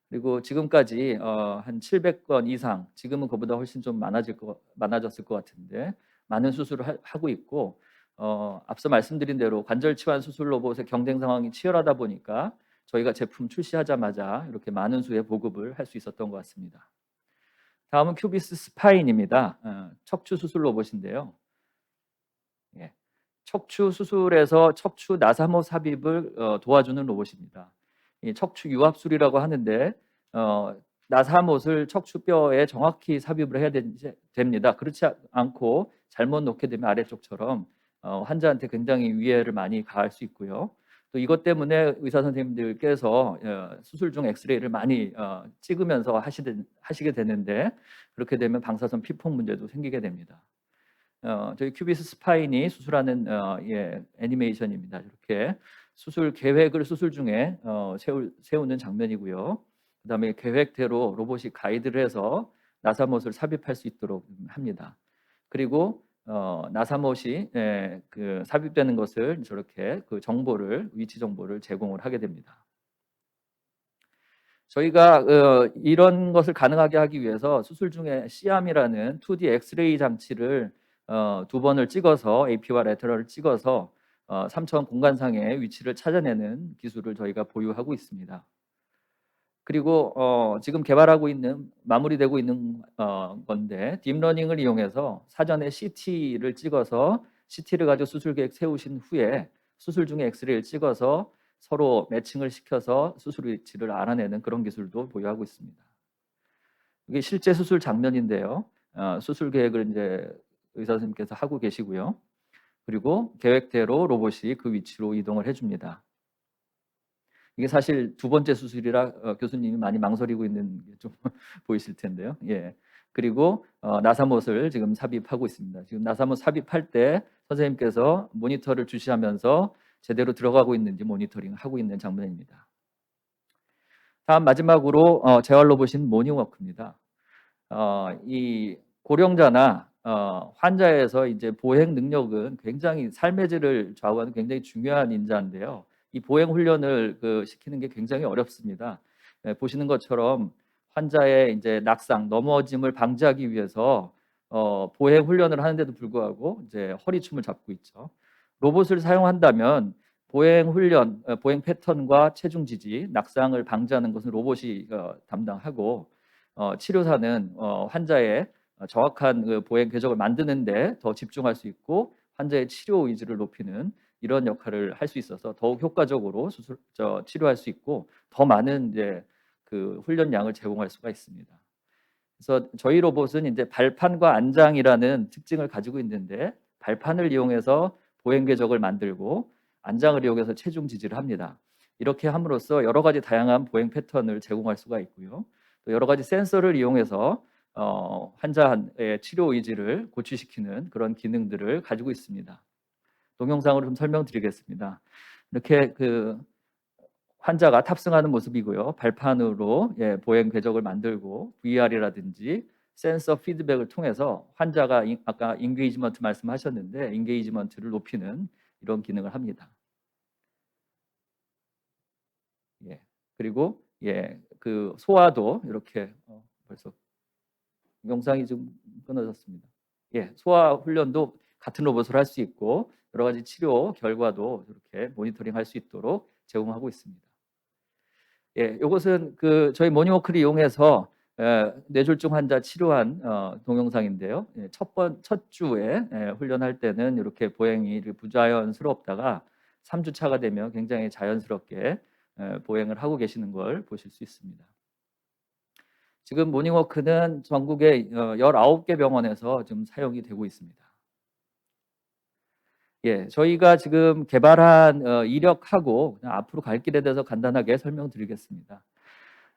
그리고 지금까지 한 700건 이상, 지금은 그보다 훨씬 좀 많아졌을 것 같은데 많은 수술을 하고 있고, 앞서 말씀드린 대로 관절 치환 수술 로봇의 경쟁 상황이 치열하다 보니까 저희가 제품 출시하자마자 이렇게 많은 수의 보급을 할 수 있었던 것 같습니다. 다음은 큐비스 스파인입니다. 척추 수술 로봇인데요. 척추 수술에서 척추 나사모 삽입을 도와주는 로봇입니다. 이 척추 유합술이라고 하는데 나사못을 척추뼈에 정확히 삽입을 해야 됩니다. 그렇지 않고 잘못 놓게 되면 아래쪽처럼 환자한테 굉장히 위해를 많이 가할 수 있고요. 또 이것 때문에 의사 선생님들께서 수술 중 엑스레이를 많이 찍으면서 하시게 되는데, 그렇게 되면 방사선 피폭 문제도 생기게 됩니다. 저희 큐비스 스파인이 수술하는 애니메이션입니다. 이렇게 수술 계획을 수술 중에 세우는 장면이고요. 그다음에 계획대로 로봇이 가이드를 해서 나사못을 삽입할 수 있도록 합니다. 그리고 나사못이 삽입되는 것을 저렇게 위치 정보를 제공을 하게 됩니다. 저희가 이런 것을 가능하게 하기 위해서 수술 중에 시암이라는 2D 엑스레이 장치를 2번을 찍어서 AP와 레터럴을 찍어서 3차원 공간상의 위치를 찾아내는 기술을 저희가 보유하고 있습니다. 그리고 지금 개발하고 있는 마무리되고 있는 건데 딥러닝을 이용해서 사전에 CT를 찍어서 CT를 가지고 수술 계획 세우신 후에 수술 중에 엑스레이를 찍어서 서로 매칭을 시켜서 수술 위치를 알아내는 그런 기술도 보유하고 있습니다. 이게 실제 수술 장면인데요. 수술 계획을 이제 의사 선생님께서 하고 계시고요. 그리고 계획대로 로봇이 그 위치로 이동을 해줍니다. 이게 사실 두 번째 수술이라 교수님이 많이 망설이고 있는 게 좀 보이실 텐데요. 예. 그리고 나사못을 지금 삽입하고 있습니다. 지금 나사못 삽입할 때 선생님께서 모니터를 주시하면서 제대로 들어가고 있는지 모니터링 하고 있는 장면입니다. 다음 마지막으로 재활 로봇인 모닝워크입니다. 이 고령자나 환자에서 이제 보행 능력은 굉장히 삶의 질을 좌우하는 굉장히 중요한 인자인데요. 이 보행 훈련을 시키는 게 굉장히 어렵습니다. 보시는 것처럼 환자의 이제 낙상, 넘어짐을 방지하기 위해서 보행 훈련을 하는데도 불구하고 이제 허리춤을 잡고 있죠. 로봇을 사용한다면 보행 훈련, 보행 패턴과 체중 지지, 낙상을 방지하는 것은 로봇이 담당하고 치료사는 환자의 정확한 그 보행 궤적을 만드는데 더 집중할 수 있고 환자의 치료 의지를 높이는 이런 역할을 할 수 있어서 더욱 효과적으로 치료할 수 있고 더 많은 이제 그 훈련량을 제공할 수가 있습니다. 그래서 저희 로봇은 이제 발판과 안장이라는 특징을 가지고 있는데 발판을 이용해서 보행 궤적을 만들고 안장을 이용해서 체중 지지를 합니다. 이렇게 함으로써 여러 가지 다양한 보행 패턴을 제공할 수가 있고요. 또 여러 가지 센서를 이용해서 환자의 치료 의지를 고취시키는 그런 기능들을 가지고 있습니다. 동영상으로 좀 설명드리겠습니다. 이렇게 그 환자가 탑승하는 모습이고요. 발판으로 보행 궤적을 만들고 VR이라든지 센서 피드백을 통해서 환자가 아까 인게이지먼트 말씀하셨는데 인게이지먼트를 높이는 이런 기능을 합니다. 그리고 그 소화도 이렇게 벌써 영상이 좀 끊어졌습니다. 소화 훈련도 같은 로봇으로 할 수 있고 여러 가지 치료 결과도 이렇게 모니터링 할 수 있도록 제공하고 있습니다. 이것은 그 저희 모닝워크를 이용해서 뇌졸중 환자 치료한 동영상인데요. 첫 주에 훈련할 때는 이렇게 보행이 부자연스럽다가 3주 차가 되면 굉장히 자연스럽게 보행을 하고 계시는 걸 보실 수 있습니다. 지금 모닝워크는 전국의 19개 병원에서 지금 사용이 되고 있습니다. 저희가 지금 개발한 이력하고 앞으로 갈 길에 대해서 간단하게 설명드리겠습니다.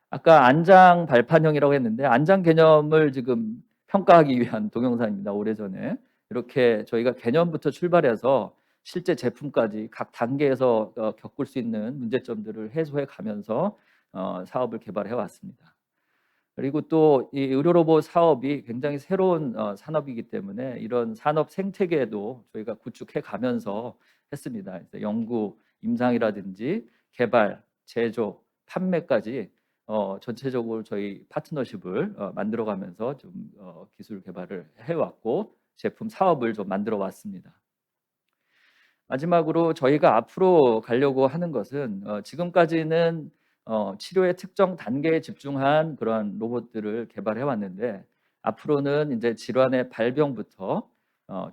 아까 안장 발판형이라고 했는데 안장 개념을 지금 평가하기 위한 동영상입니다. 오래전에 이렇게 저희가 개념부터 출발해서 실제 제품까지 각 단계에서 겪을 수 있는 문제점들을 해소해 가면서 사업을 개발해 왔습니다. 그리고 또 이 의료로봇 사업이 굉장히 새로운 산업이기 때문에 이런 산업 생태계도 저희가 구축해 가면서 했습니다. 연구, 임상이라든지 개발, 제조, 판매까지 전체적으로 저희 파트너십을 만들어 가면서 좀 기술 개발을 해왔고 제품 사업을 좀 만들어 왔습니다. 마지막으로 저희가 앞으로 가려고 하는 것은 지금까지는 치료의 특정 단계에 집중한 그런 로봇들을 개발해 왔는데 앞으로는 이제 질환의 발병부터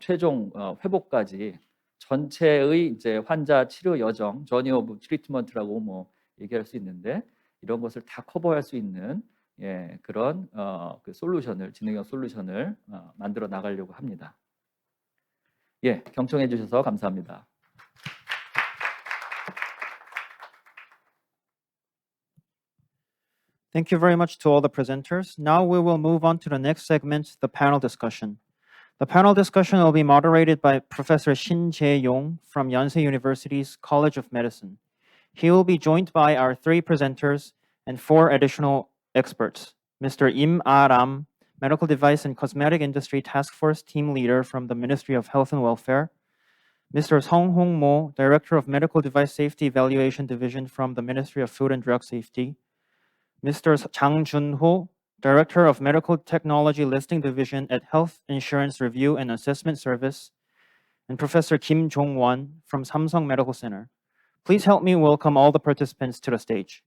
최종 회복까지 전체의 이제 환자 치료 여정, journey of treatment라고 뭐 얘기할 수 있는데 이런 것을 다 커버할 수 있는 그런 그 솔루션을 지능형 솔루션을 만들어 나가려고 합니다. 경청해 주셔서 감사합니다. Thank you very much to all the presenters. Now we will move on to the next segment, the panel discussion. The panel discussion will be moderated by Professor Shin Jae-yong from Yonsei University's College of Medicine. He will be joined by our 3 presenters and 4 additional experts. Mr. Im Ah-ram, Medical Device and Cosmetic Industry Task Force Team Leader from the Ministry of Health and Welfare. Mr. Song Hong Mo, Director of Medical Device Safety Evaluation Division from the Ministry of Food and Drug Safety. Mr. Chang Jun-ho, Director of Medical Technology Listing Division at Health Insurance Review and Assessment Service, and Professor Kim Jong-won from Samsung Medical Center. Please help me welcome all the participants to the stage.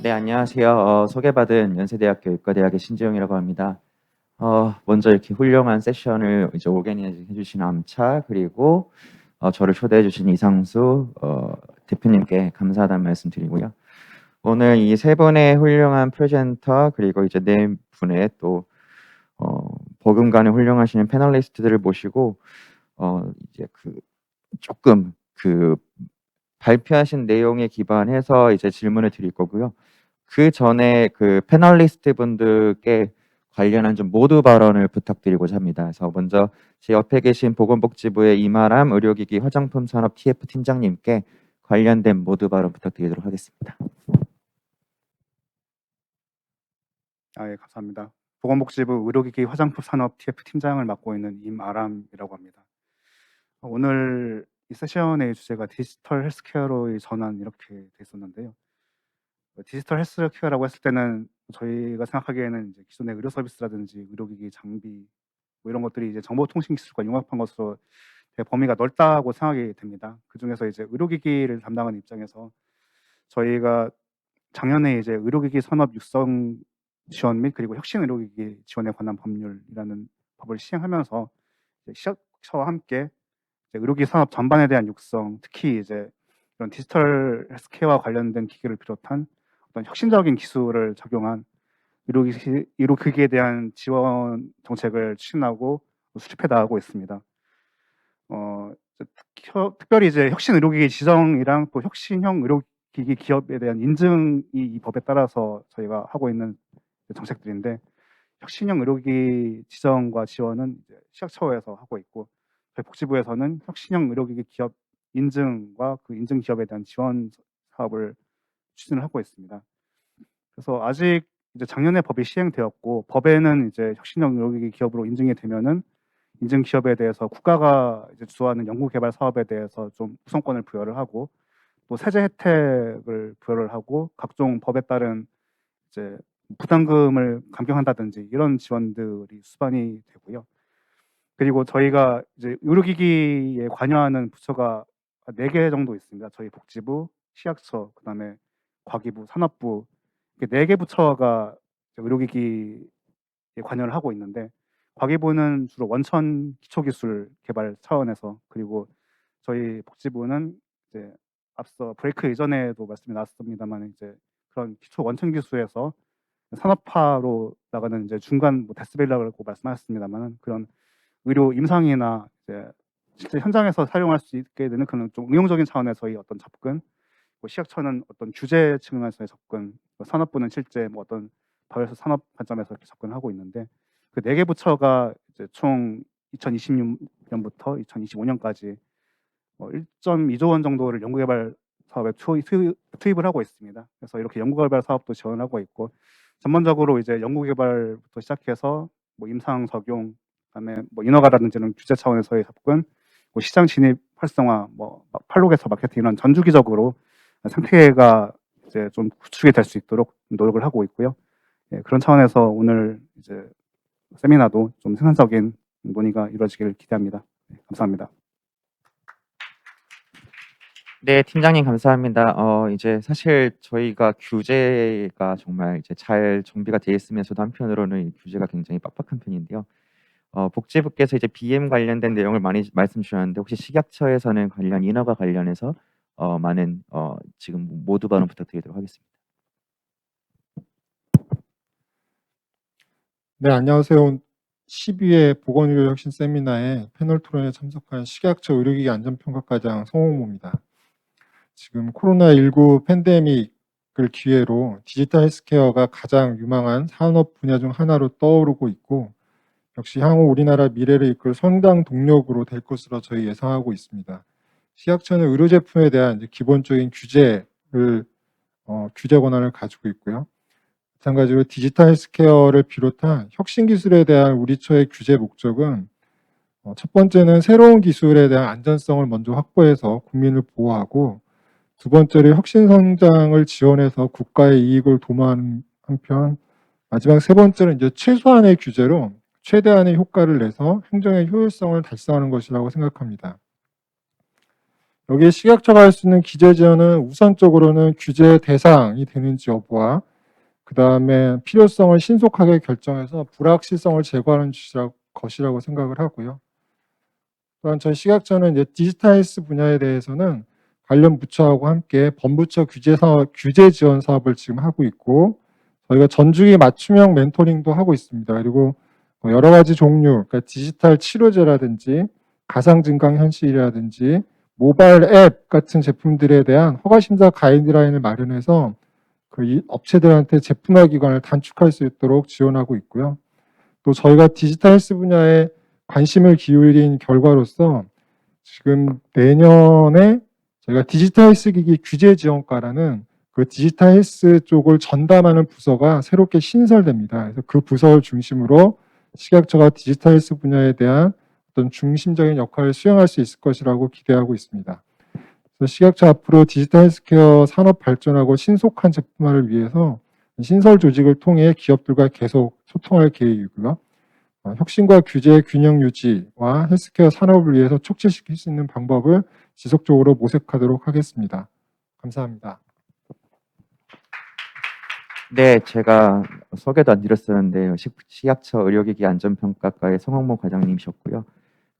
네, 안녕하세요. 소개받은 연세대학교 의과대학의 신재용이라고 합니다. 먼저 이렇게 훌륭한 세션을 이제 오게니즈 해주신 암차, 그리고 저를 초대해 주신 이상수 대표님께 감사하다는 말씀 드리고요. 오늘 이 세 분의 훌륭한 프레젠터, 그리고 이제 네 분의 또 버금가는 훌륭하신 패널리스트들을 모시고 이제 조금 발표하신 내용에 기반해서 이제 질문을 드릴 거고요. 그 전에 패널리스트 분들께 관련한 좀 모두 발언을 부탁드리고자 합니다. 그래서 먼저 제 옆에 계신 보건복지부의 이마람 의료기기 화장품 산업 TF 팀장님께 관련된 모두 발언 부탁드리도록 하겠습니다. 예, 감사합니다. 보건복지부 의료기기 화장품 산업 TF 팀장을 맡고 있는 임아람이라고 합니다. 오늘 이 세션의 주제가 디지털 헬스케어로의 전환 이렇게 돼 있었는데요. 디지털 헬스케어라고 했을 때는 저희가 생각하기에는 이제 기존의 의료 서비스라든지 의료기기 장비 뭐 이런 것들이 이제 정보통신 기술과 융합한 것으로 되게 범위가 넓다고 생각이 됩니다. 그중에서 이제 의료기기를 담당하는 입장에서 저희가 작년에 이제 의료기기 산업 육성 지원 및 그리고 혁신 의료기기 지원에 관한 법률이라는 법을 시행하면서 이제 시작처와 함께 이제 의료기기 산업 전반에 대한 육성, 특히 이제 이런 디지털 헬스케어와 관련된 기기를 비롯한 어떤 혁신적인 기술을 적용한 의료기기에 대한 지원 정책을 추진하고 수립해 나가고 있습니다. 특별히 이제 혁신 의료기기 지정이랑 또 혁신형 의료기기 기업에 대한 인증이 이 법에 따라서 저희가 하고 있는 정책들인데, 혁신형 의료기기 지정과 지원은 이제 시각처에서 하고 있고, 저희 복지부에서는 혁신형 의료기기 기업 인증과 그 인증 기업에 대한 지원 사업을 추진을 하고 있습니다. 그래서 아직 이제 작년에 법이 시행되었고, 법에는 이제 혁신형 의료기기 기업으로 인증이 되면은 인증 기업에 대해서 국가가 이제 주도하는 연구 개발 사업에 대해서 좀 우선권을 부여를 하고, 또 세제 혜택을 부여를 하고, 각종 법에 따른 이제 부담금을 감경한다든지 이런 지원들이 수반이 되고요. 그리고 저희가 이제 의료기기에 관여하는 부처가 4개 정도 있습니다. 저희 복지부, 식약처, 그다음에 과기부, 산업부, 이렇게 4개 부처가 의료기기에 관여를 하고 있는데, 과기부는 주로 원천 기초기술 개발 차원에서, 그리고 저희 복지부는 이제 앞서 브레이크 이전에도 말씀이 나왔습니다만 이제 그런 기초 원천 기술에서 산업화로 나가는 이제 중간 데시벨이라고 말씀하셨습니다만 그런 의료 임상이나 이제 실제 현장에서 사용할 수 있게 되는 그런 좀 응용적인 차원에서의 어떤 접근, 시각처는 어떤 규제 측면에서의 접근, 산업부는 실제 어떤 바이오스 산업 관점에서 이렇게 접근하고 있는데, 그 4개 부처가 이제 총 2026년부터 2025년까지 1.2조 원 정도를 연구개발 사업에 투입을 하고 있습니다. 그래서 이렇게 연구개발 사업도 지원하고 있고, 전반적으로 이제 연구개발부터 시작해서 임상 적용, 그다음에 인허가라든지 이런 규제 차원에서의 접근, 시장 진입 활성화, 팔로그에서 마케팅 이런 전주기적으로 생태계가 이제 좀 구축이 될 수 있도록 노력을 하고 있고요. 예, 그런 차원에서 오늘 이제 세미나도 좀 생산적인 논의가 이루어지기를 기대합니다. 네, 감사합니다. 네, 팀장님 감사합니다. 이제 사실 저희가 규제가 정말 이제 잘 정비가 되어 있으면서도 한편으로는 이 규제가 굉장히 빡빡한 편인데요. 복지부께서 이제 BM 관련된 내용을 많이 말씀 주셨는데, 혹시 식약처에서는 관련 인허가 관련해서 많은 지금 모두 발언 부탁드리도록 하겠습니다. 네, 안녕하세요. 12회 보건의료혁신 세미나에 패널 토론에 참석한 식약처 의료기기 안전평가과장 성홍모입니다. 지금 코로나19 팬데믹을 기회로 디지털 헬스케어가 가장 유망한 산업 분야 중 하나로 떠오르고 있고, 역시 향후 우리나라 미래를 이끌 성장 동력으로 될 것으로 저희 예상하고 있습니다. 식약처는 의료 제품에 대한 이제 기본적인 규제 권한을 가지고 있고요. 마찬가지로 디지털 헬스케어를 비롯한 혁신 기술에 대한 우리 처의 규제 목적은 첫 번째는 새로운 기술에 대한 안전성을 먼저 확보해서 국민을 보호하고, 두 번째로 혁신 성장을 지원해서 국가의 이익을 도모하는 한편, 마지막 세 번째는 이제 최소한의 규제로 최대한의 효과를 내서 행정의 효율성을 달성하는 것이라고 생각합니다. 여기에 식약처가 할 수 있는 기재 지원은 우선적으로는 규제 대상이 되는지 여부와 그 다음에 필요성을 신속하게 결정해서 불확실성을 제거하는 것이라고 생각을 하고요. 또한 저희 식약처는 이제 디지털 헬스 분야에 대해서는 관련 부처하고 함께 범부처 규제 지원 사업을 지금 하고 있고, 저희가 전주기 맞춤형 멘토링도 하고 있습니다. 그리고 여러 가지 종류, 그러니까 디지털 치료제라든지 가상증강 현실이라든지 모바일 앱 같은 제품들에 대한 허가 심사 가이드라인을 마련해서 그 업체들한테 제품화 기간을 단축할 수 있도록 지원하고 있고요. 또 저희가 디지털 헬스 분야에 관심을 기울인 결과로서 지금 내년에 저희가 디지털 헬스 기기 규제 지원과라는 그 디지털 헬스 쪽을 전담하는 부서가 새롭게 신설됩니다. 그래서 그 부서를 중심으로 식약처가 디지털 헬스 분야에 대한 어떤 중심적인 역할을 수행할 수 있을 것이라고 기대하고 있습니다. 그래서 식약처 앞으로 디지털 헬스케어 산업 발전하고 신속한 제품화를 위해서 신설 조직을 통해 기업들과 계속 소통할 계획이고요. 혁신과 규제의 균형 유지와 헬스케어 산업을 위해서 촉진시킬 수 있는 방법을 지속적으로 모색하도록 하겠습니다. 감사합니다. 네, 제가 소개도 안 드렸었는데 식약처 의료기기 안전평가과의 성홍모 과장님이셨고요.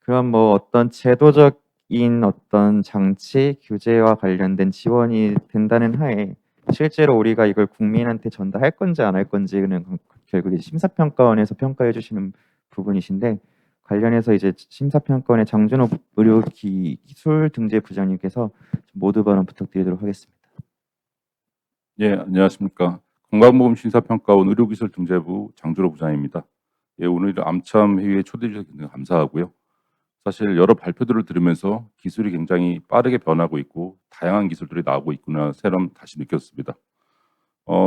그럼 뭐 어떤 제도적인 어떤 장치, 규제와 관련된 지원이 된다는 하에 실제로 우리가 이걸 국민한테 전달할 건지 안 할 건지는 결국 이제 심사평가원에서 평가해 주시는 부분이신데, 관련해서 이제 심사평가원의 장준호 의료기술 등재 부장님께서 모두 발언 부탁드리도록 하겠습니다. 예, 안녕하십니까. 건강보험 심사평가원 의료기술 등재부 장준호 부장입니다. 예, 오늘 암참 회의에 초대해 주셔서 굉장히 감사하고요. 사실 여러 발표들을 들으면서 기술이 굉장히 빠르게 변하고 있고 다양한 기술들이 나오고 있구나 새삼 다시 느꼈습니다.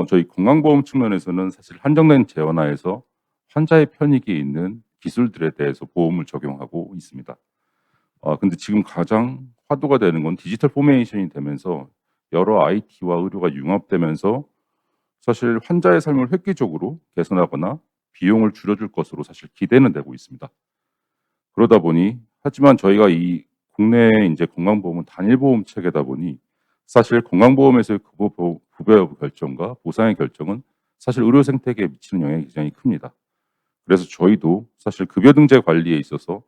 저희 건강보험 측면에서는 사실 한정된 재원하에서 환자의 편익이 있는 기술들에 대해서 보험을 적용하고 있습니다. 근데 지금 가장 화두가 되는 건 디지털 포메이션이 되면서 여러 IT와 의료가 융합되면서 사실 환자의 삶을 획기적으로 개선하거나 비용을 줄여줄 것으로 사실 기대는 되고 있습니다. 그러다 보니 하지만 저희가 이 국내의 이제 건강보험은 단일보험 체계다 보니 사실 건강보험에서의 급여 결정과 보상의 결정은 사실 의료 생태계에 미치는 영향이 굉장히 큽니다. 그래서 저희도 사실 급여 등재 관리에 있어서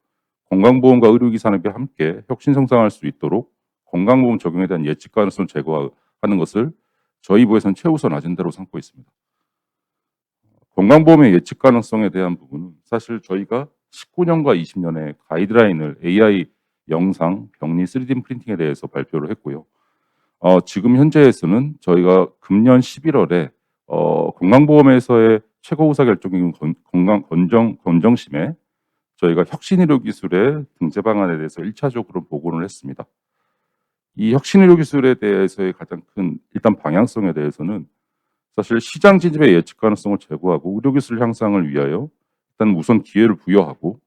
건강보험과 의료기기 산업이 함께 혁신 성장할 수 있도록 건강보험 적용에 대한 예측 가능성을 제거하는 것을 저희 부에서는 최우선 아젠다로 삼고 있습니다. 건강보험의 예측 가능성에 대한 부분은 사실 저희가 19년과 20년에 가이드라인을 AI 영상, 병리 3D 프린팅에 대해서 발표를 했고요. 지금 현재에서는 저희가 금년 11월에 건강보험에서의 최고 의사 결정인 건정심에 저희가 혁신의료기술의 등재 방안에 대해서 1차적으로 보고를 했습니다. 이 혁신의료기술에 대해서의 가장 큰 일단 방향성에 대해서는 사실 시장 진입의 예측 가능성을 제고하고 의료기술 향상을 위하여 일단 우선 기회를 부여하고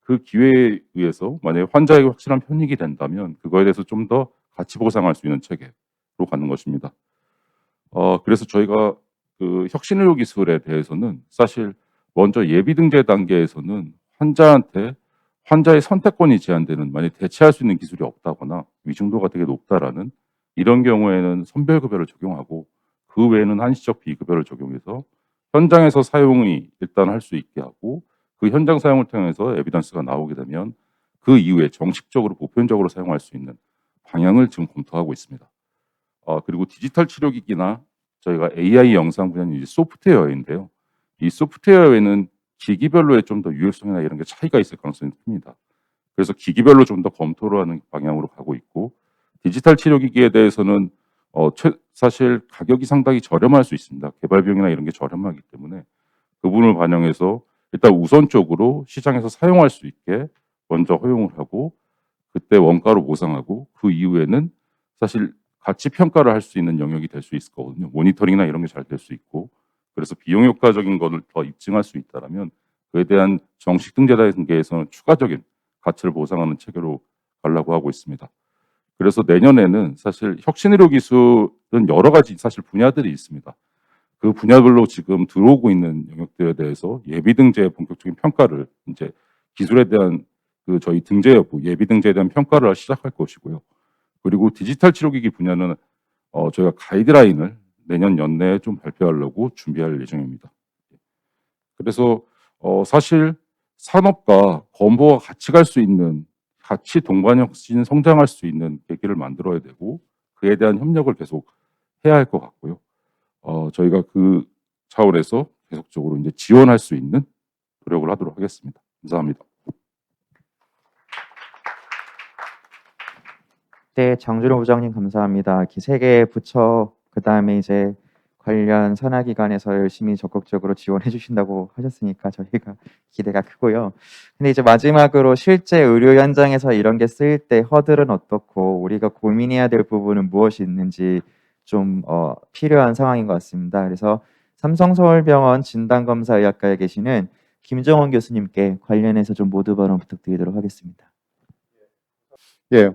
그 기회에 의해서 만약에 환자에게 확실한 편익이 된다면 그거에 대해서 좀 더 가치 보상할 수 있는 체계로 가는 것입니다. 그래서 저희가 그 혁신의료 기술에 대해서는 사실 먼저 예비 등재 단계에서는 환자의 선택권이 제한되는, 만약 대체할 수 있는 기술이 없다거나 위중도가 되게 높다라는 이런 경우에는 선별급여를 적용하고 그 외에는 한시적 비급여를 적용해서 현장에서 사용이 일단 할 수 있게 하고 그 현장 사용을 통해서 에비던스가 나오게 되면 그 이후에 정식적으로 보편적으로 사용할 수 있는 방향을 지금 검토하고 있습니다. 그리고 디지털 치료기기나 저희가 AI 영상 분야는 이제 소프트웨어인데요. 이 소프트웨어에는 기기별로의 좀 더 유효성이나 이런 게 차이가 있을 가능성이 큽니다. 그래서 기기별로 좀 더 검토를 하는 방향으로 가고 있고, 디지털 치료기기에 대해서는 사실 가격이 상당히 저렴할 수 있습니다. 개발 비용이나 이런 게 저렴하기 때문에 그 부분을 반영해서 일단 우선적으로 시장에서 사용할 수 있게 먼저 허용을 하고 그때 원가로 보상하고 그 이후에는 사실 가치 평가를 할 수 있는 영역이 될 수 있을 거거든요. 모니터링이나 이런 게 잘 될 수 있고, 그래서 비용 효과적인 것을 더 입증할 수 있다면 그에 대한 정식 등재 단계에서는 추가적인 가치를 보상하는 체계로 가려고 하고 있습니다. 그래서 내년에는 사실 혁신의료 기술은 여러 가지 사실 분야들이 있습니다. 그 분야별로 지금 들어오고 있는 영역들에 대해서 예비 등재의 본격적인 평가를 이제 기술에 대한 그 저희 등재 여부, 예비 등재에 대한 평가를 시작할 것이고요. 그리고 디지털 치료기기 분야는 저희가 가이드라인을 내년 연내에 좀 발표하려고 준비할 예정입니다. 그래서 사실 산업과 건보가 같이 갈 수 있는, 같이 동반혁신 성장할 수 있는 계기를 만들어야 되고 그에 대한 협력을 계속 해야 할 것 같고요. 저희가 그 차원에서 계속적으로 이제 지원할 수 있는 노력을 하도록 하겠습니다. 감사합니다. 네, 장준호 부장님 감사합니다. 이렇게 세 개 부처 그다음에 이제 관련 산하기관에서 열심히 적극적으로 지원해 주신다고 하셨으니까 저희가 기대가 크고요. 근데 이제 마지막으로 실제 의료 현장에서 이런 게 쓰일 때 허들은 어떻고 우리가 고민해야 될 부분은 무엇이 있는지 좀 필요한 상황인 것 같습니다. 그래서 삼성서울병원 진단검사의학과에 계시는 김정원 교수님께 관련해서 좀 모두 발언 부탁드리도록 하겠습니다. 예,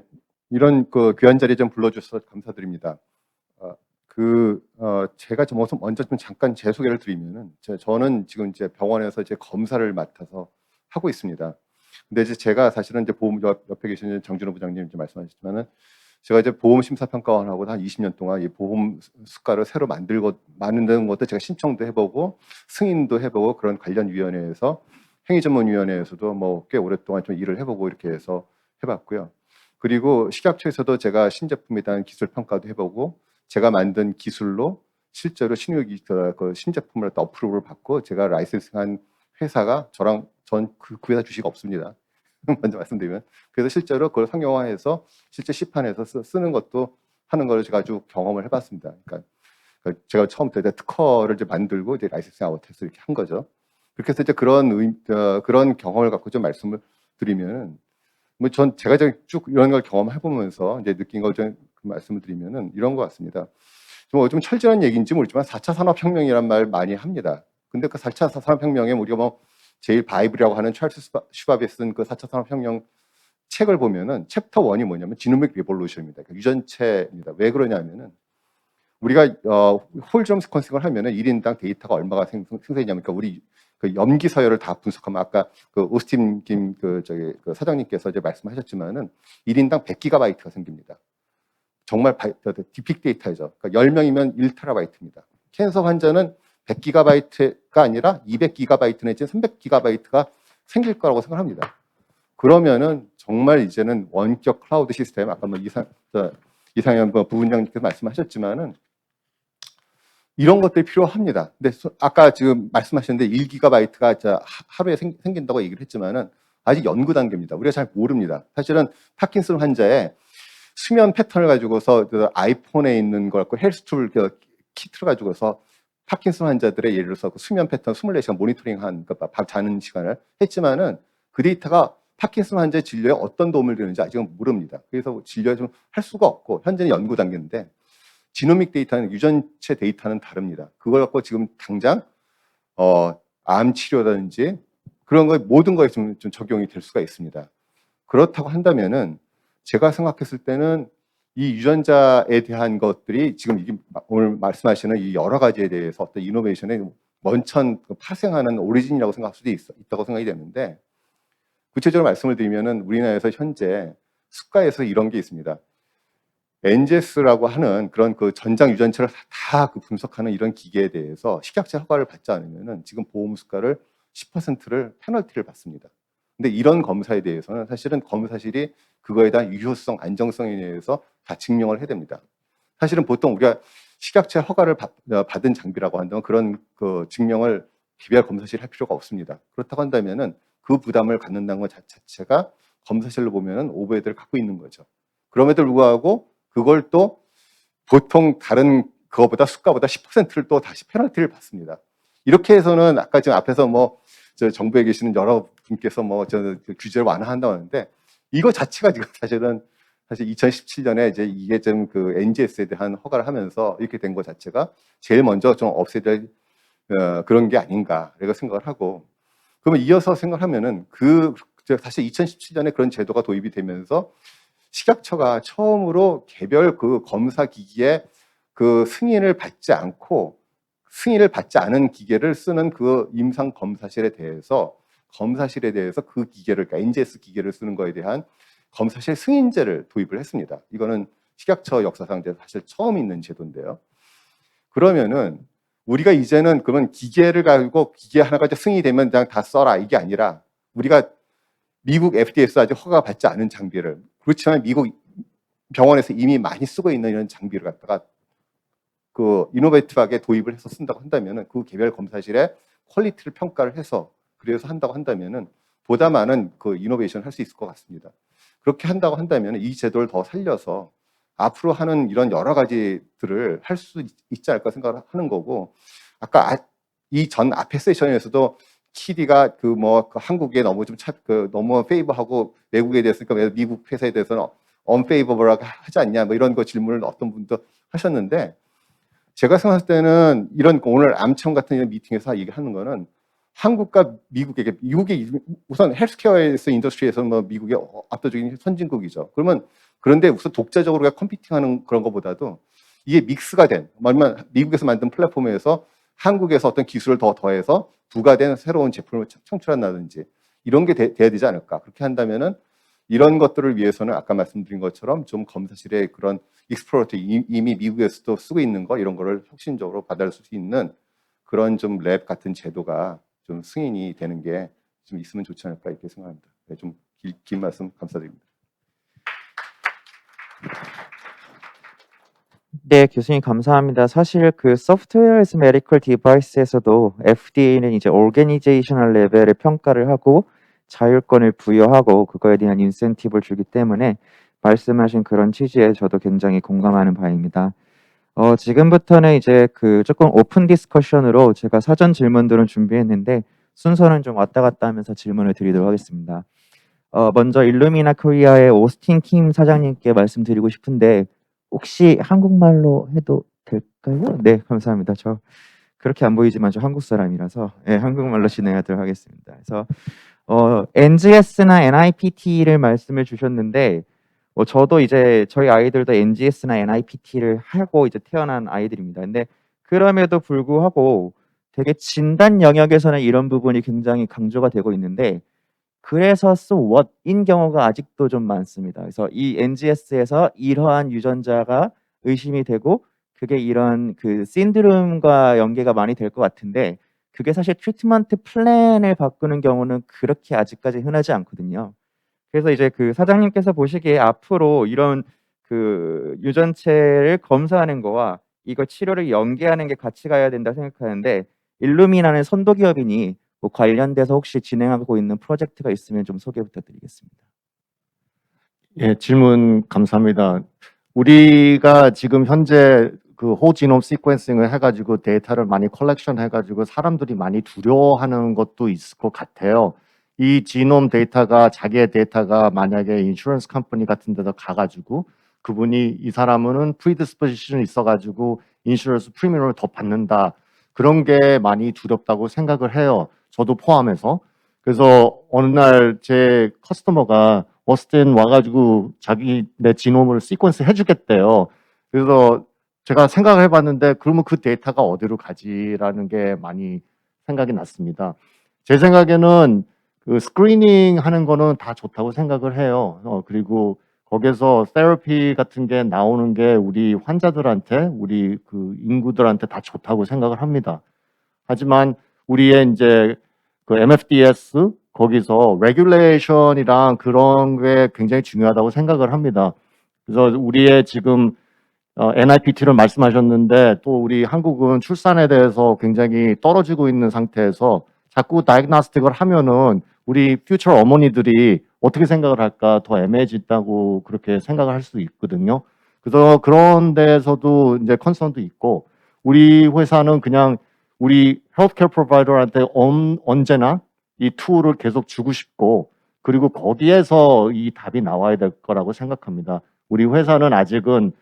이런 그 귀한 자리에 좀 불러주셔서 감사드립니다. 제가 좀 먼저 좀 잠깐 제 소개를 드리면은 저는 지금 이제 병원에서 이제 검사를 맡아서 하고 있습니다. 근데 이제 제가 사실은 이제 보험 옆에 계시는 정준호 부장님 이제 말씀하셨지만은 제가 이제 보험 심사평가원하고 한 20년 동안 이 보험 수가를 새로 만드는 것도 제가 신청도 해보고 승인도 해보고 그런 관련 위원회에서 행위전문위원회에서도 뭐 꽤 오랫동안 좀 일을 해보고 이렇게 해서 해봤고요. 그리고 식약처에서도 제가 신제품에 대한 기술 평가도 해보고 제가 만든 기술로 실제로 그 신제품을 어프로브를 받고 제가 라이센스한 회사가 전 그 회사 주식 없습니다. 먼저 말씀드리면 그래서 실제로 그걸 상용화해서 실제 시판에서 쓰는 것도 하는 걸 제가 아주 경험을 해봤습니다. 그러니까 제가 처음부터 특허를 이제 만들고 이제 라이센싱 아웃해서 이렇게 한 거죠. 그렇게 해서 이제 그런 경험을 갖고 좀 말씀을 드리면 뭐 제가 쭉 이런 걸 경험해 보면서 이제 느낀 걸 좀 말씀을 드리면은 이런 것 같습니다. 좀 철저한 얘기인지 모르지만 4차 산업혁명이란 말 많이 합니다. 근데 그 4차 산업혁명에 우리가 뭐 제일 바이블이라고 하는 찰스 슈밥이 쓴 그 4차 산업혁명 책을 보면은 챕터 1이 뭐냐면 지노믹 리볼루션입니다. 그러니까 유전체입니다. 왜 그러냐면은 우리가 홀점 스퀀싱을 하면은 1인당 데이터가 얼마가 생성되냐면 그러니까 우리 그 염기 서열을 다 분석하면 아까 그 오스틴 그 사장님께서 이제 말씀하셨지만은 1인당 100기가바이트가 생깁니다. 정말 빅 데이터죠. 그러니까 10명이면 1테라바이트입니다. 캔서 환자는 100기가바이트가 아니라 200기가바이트 내지 300기가바이트가 생길 거라고 생각합니다. 그러면은 정말 이제는 원격 클라우드 시스템 아까 뭐 이상현 부부장님께서 말씀하셨지만은 이런 것들이 필요합니다. 근데 아까 지금 말씀하셨는데 1기가바이트가 하루에 생긴다고 얘기를 했지만은 아직 연구 단계입니다. 우리가 잘 모릅니다. 사실은 파킨슨 환자의 수면 패턴을 가지고서 그 아이폰에 있는 걸 갖고 헬스툴 키트를 가지고서 파킨슨 환자들의 예를 들어서 그 수면 패턴 24시간 모니터링한 밥 자는 시간을 했지만은 그 데이터가 파킨슨 환자의 진료에 어떤 도움을 주는지 아직은 모릅니다. 그래서 진료에 좀 할 수가 없고 현재는 연구 단계인데 지노믹 데이터는 유전체 데이터는 다릅니다. 그걸 갖고 지금 당장 암 치료라든지 그런 거 모든 거에 좀 적용이 될 수가 있습니다. 그렇다고 한다면은 제가 생각했을 때는 이 유전자에 대한 것들이 지금 이게 오늘 말씀하시는 이 여러 가지에 대해서 어떤 이노베이션의 원천 파생하는 오리진이라고 생각할 수도 있다고 생각이 되는데 구체적으로 말씀을 드리면은 우리나라에서 현재 수가에서 이런 게 있습니다. NGS라고 하는 그런 그 전장 유전체를 다 분석하는 이런 기계에 대해서 식약처 허가를 받지 않으면은 지금 보험 수가를 10%를 페널티를 받습니다. 근데 이런 검사에 대해서는 사실은 검사실이 그거에 대한 유효성, 안정성에 대해서 다 증명을 해야 됩니다. 사실은 보통 우리가 식약처 허가를 받은 장비라고 한다면 그런 그 증명을 개별 검사실이 할 필요가 없습니다. 그렇다고 한다면은 그 부담을 갖는다는 것 자체가 검사실로 보면은 오버헤드를 갖고 있는 거죠. 그럼에도 불구하고 그걸 또 보통 다른 그거보다 수가보다 10%를 또 다시 페널티를 받습니다. 이렇게 해서는 아까 지금 앞에서 뭐 저 정부에 계시는 여러 분께서 뭐 저 규제를 완화한다고 하는데 이거 자체가 지금 사실 2017년에 이제 이게 좀 그 NGS에 대한 허가를 하면서 이렇게 된 것 자체가 제일 먼저 좀 없애야 될 그런 게 아닌가 이렇게 생각을 하고 그러면 이어서 생각하면은 사실 2017년에 그런 제도가 도입이 되면서 식약처가 처음으로 개별 그 검사 기기에 그 승인을 받지 않은 기계를 쓰는 그 임상 검사실에 대해서 그 기계를 그러니까 NGS 기계를 쓰는 거에 대한 검사실 승인제를 도입을 했습니다. 이거는 식약처 역사상 사실 처음 있는 제도인데요. 그러면은 우리가 이제는 그러면 기계를 가지고 기계 하나가 승인이 되면 그냥 다 써라 이게 아니라 우리가 미국 FDA에서 아직 허가 받지 않은 장비를 그렇지만 미국 병원에서 이미 많이 쓰고 있는 이런 장비를 갖다가 그 이노베이티브하게 도입을 해서 쓴다고 한다면은 그 개별 검사실의 퀄리티를 평가를 해서 그래서 한다고 한다면은 보다 많은 그 이노베이션을 할 수 있을 것 같습니다. 그렇게 한다고 한다면 이 제도를 더 살려서 앞으로 하는 이런 여러 가지들을 할 수 있지 않을까 생각을 하는 거고 아까 이 전 앞에 세션에서도 키디가 그 한국에 너무 좀 너무 페이버하고 외국에 대해서 그러니까 미국 회사에 대해서는 언페이버블하게 하지 않냐 뭐 이런 거 질문을 어떤 분도 하셨는데 제가 생각할 때는 이런 오늘 암청 같은 이런 미팅에서 얘기하는 거는 한국과 미국이 우선 헬스케어에서 인더스트리에서 뭐 미국이 압도적인 선진국이죠. 그런데 우선 독자적으로 컴피팅하는 그런 것보다도 이게 믹스가 된, 미국에서 만든 플랫폼에서 한국에서 어떤 기술을 더해서 부가된 새로운 제품을 창출한다든지 이런 게 돼야 되지 않을까. 그렇게 한다면은 이런 것들을 위해서는 아까 말씀드린 것처럼 좀 검사실의 그런 익스플로러티 이미 미국에서도 쓰고 있는 거 이런 거를 혁신적으로 받아들 수 있는 그런 좀 랩 같은 제도가 좀 승인이 되는 게 좀 있으면 좋지 않을까 이렇게 생각합니다. 네, 좀 긴 말씀 감사드립니다. 네, 교수님 감사합니다. 사실 그 소프트웨어에서 메디컬 디바이스에서도 FDA는 이제 오르게니제이셔널 레벨의 평가를 하고 자율권을 부여하고 그거에 대한 인센티브를 주기 때문에 말씀하신 그런 취지에 저도 굉장히 공감하는 바입니다. 지금부터는 이제 그 조금 오픈 디스커션으로 제가 사전 질문들은 준비했는데 순서는 좀 왔다 갔다 하면서 질문을 드리도록 하겠습니다. 먼저 일루미나 코리아의 오스틴 킴 사장님께 말씀드리고 싶은데 혹시 한국말로 해도 될까요? 네, 감사합니다. 저 그렇게 안 보이지만 저 한국 사람이라서 네, 한국말로 진행하도록 하겠습니다. 그래서 NGS나 NIPT를 말씀을 주셨는데 저도 이제 저희 아이들도 NGS나 NIPT를 하고 이제 태어난 아이들입니다. 근데 그럼에도 불구하고 되게 진단 영역에서는 이런 부분이 굉장히 강조가 되고 있는데 그래서 so what인 경우가 아직도 좀 많습니다. 그래서 이 NGS에서 이러한 유전자가 의심이 되고 그게 이런 그 신드롬과 연계가 많이 될 것 같은데 그게 사실 트리트먼트 플랜을 바꾸는 경우는 그렇게 아직까지 흔하지 않거든요. 그래서 이제 그 사장님께서 보시기에 앞으로 이런 그 유전체를 검사하는 거와 이거 치료를 연계하는 게 같이 가야 된다 생각하는데 일루미나는 선도 기업이니 뭐 관련돼서 혹시 진행하고 있는 프로젝트가 있으면 좀 소개 부탁드리겠습니다. 예, 질문 감사합니다. 우리가 지금 현재 그 호지놈 시퀀싱을 해가지고 데이터를 많이 컬렉션 해가지고 사람들이 많이 두려워하는 것도 있을 것 같아요. 이 지놈 데이터가 자기의 데이터가 만약에 인슈런스 컴퍼니 같은 데서 가가지고 그분이 이 사람은 프리디스포지션이 있어가지고 인슈런스 프리미엄을 더 받는다. 그런 게 많이 두렵다고 생각을 해요. 저도 포함해서. 그래서 어느 날 제 커스터머가 오스틴 와가지고 자기 내 지놈을 시퀀스 해주겠대요. 그래서 제가 생각을 해봤는데 그러면 그 데이터가 어디로 가지라는 게 많이 생각이 났습니다. 제 생각에는 그 스크리닝 하는 거는 다 좋다고 생각을 해요. 그리고 거기서 테라피 같은 게 나오는 게 우리 환자들한테, 우리 그 인구들한테 다 좋다고 생각을 합니다. 하지만 우리의 이제 그 MFDS 거기서 레귤레이션이랑 그런 게 굉장히 중요하다고 생각을 합니다. 그래서 우리의 지금 NIPT를 말씀하셨는데 또 우리 한국은 출산에 대해서 굉장히 떨어지고 있는 상태에서 자꾸 다이그노스틱을 하면은 우리 퓨처 어머니들이 어떻게 생각을 할까 더 애매해진다고 그렇게 생각을 할 수 있거든요. 그래서 그런 데에서도 이제 컨선도 있고 우리 회사는 그냥 우리 헬스케어 프로바이더한테 언제나 이 툴을 계속 주고 싶고 그리고 거기에서 이 답이 나와야 될 거라고 생각합니다. 우리 회사는 아직은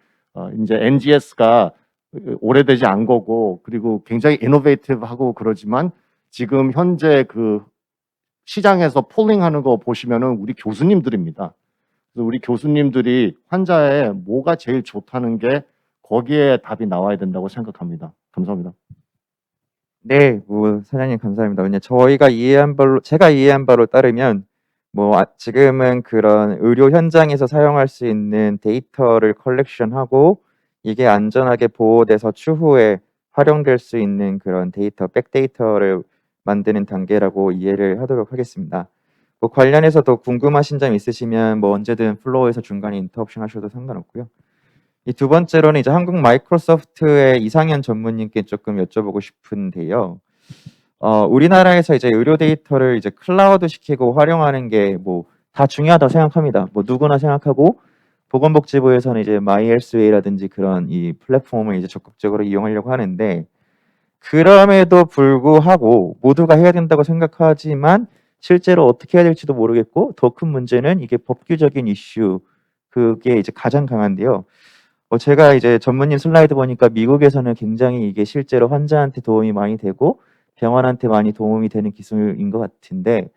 이제 NGS가 오래되지 않은 거고 그리고 굉장히 이노베이티브하고 그러지만 지금 현재 그 시장에서 폴링하는 거 보시면은 우리 교수님들입니다. 그래서 우리 교수님들이 환자에 뭐가 제일 좋다는 게 거기에 답이 나와야 된다고 생각합니다. 감사합니다. 네, 뭐 사장님 감사합니다. 왜냐 제가 이해한 바로 따르면 지금은 그런 의료 현장에서 사용할 수 있는 데이터를 컬렉션하고 이게 안전하게 보호돼서 추후에 활용될 수 있는 그런 데이터, 백데이터를 만드는 단계라고 이해를 하도록 하겠습니다. 관련해서도 궁금하신 점 있으시면 언제든 플로어에서 중간에 인터옵션 하셔도 상관없고요. 이 두 번째로는 이제 한국 마이크로소프트의 이상현 전무님께 조금 여쭤보고 싶은데요. 우리나라에서 이제 의료 데이터를 이제 클라우드 시키고 활용하는 게 다 중요하다고 생각합니다. 누구나 생각하고 보건복지부에서는 이제 MyHealthWay라든지 그런 이 플랫폼을 이제 적극적으로 이용하려고 하는데 그럼에도 불구하고 모두가 해야 된다고 생각하지만 실제로 어떻게 해야 될지도 모르겠고 더 큰 문제는 이게 법규적인 이슈 그게 이제 가장 강한데요. 제가 이제 전무님 슬라이드 보니까 미국에서는 굉장히 이게 실제로 환자한테 도움이 많이 되고 병원한테 많이 도움이 되는 기술인 것 같은데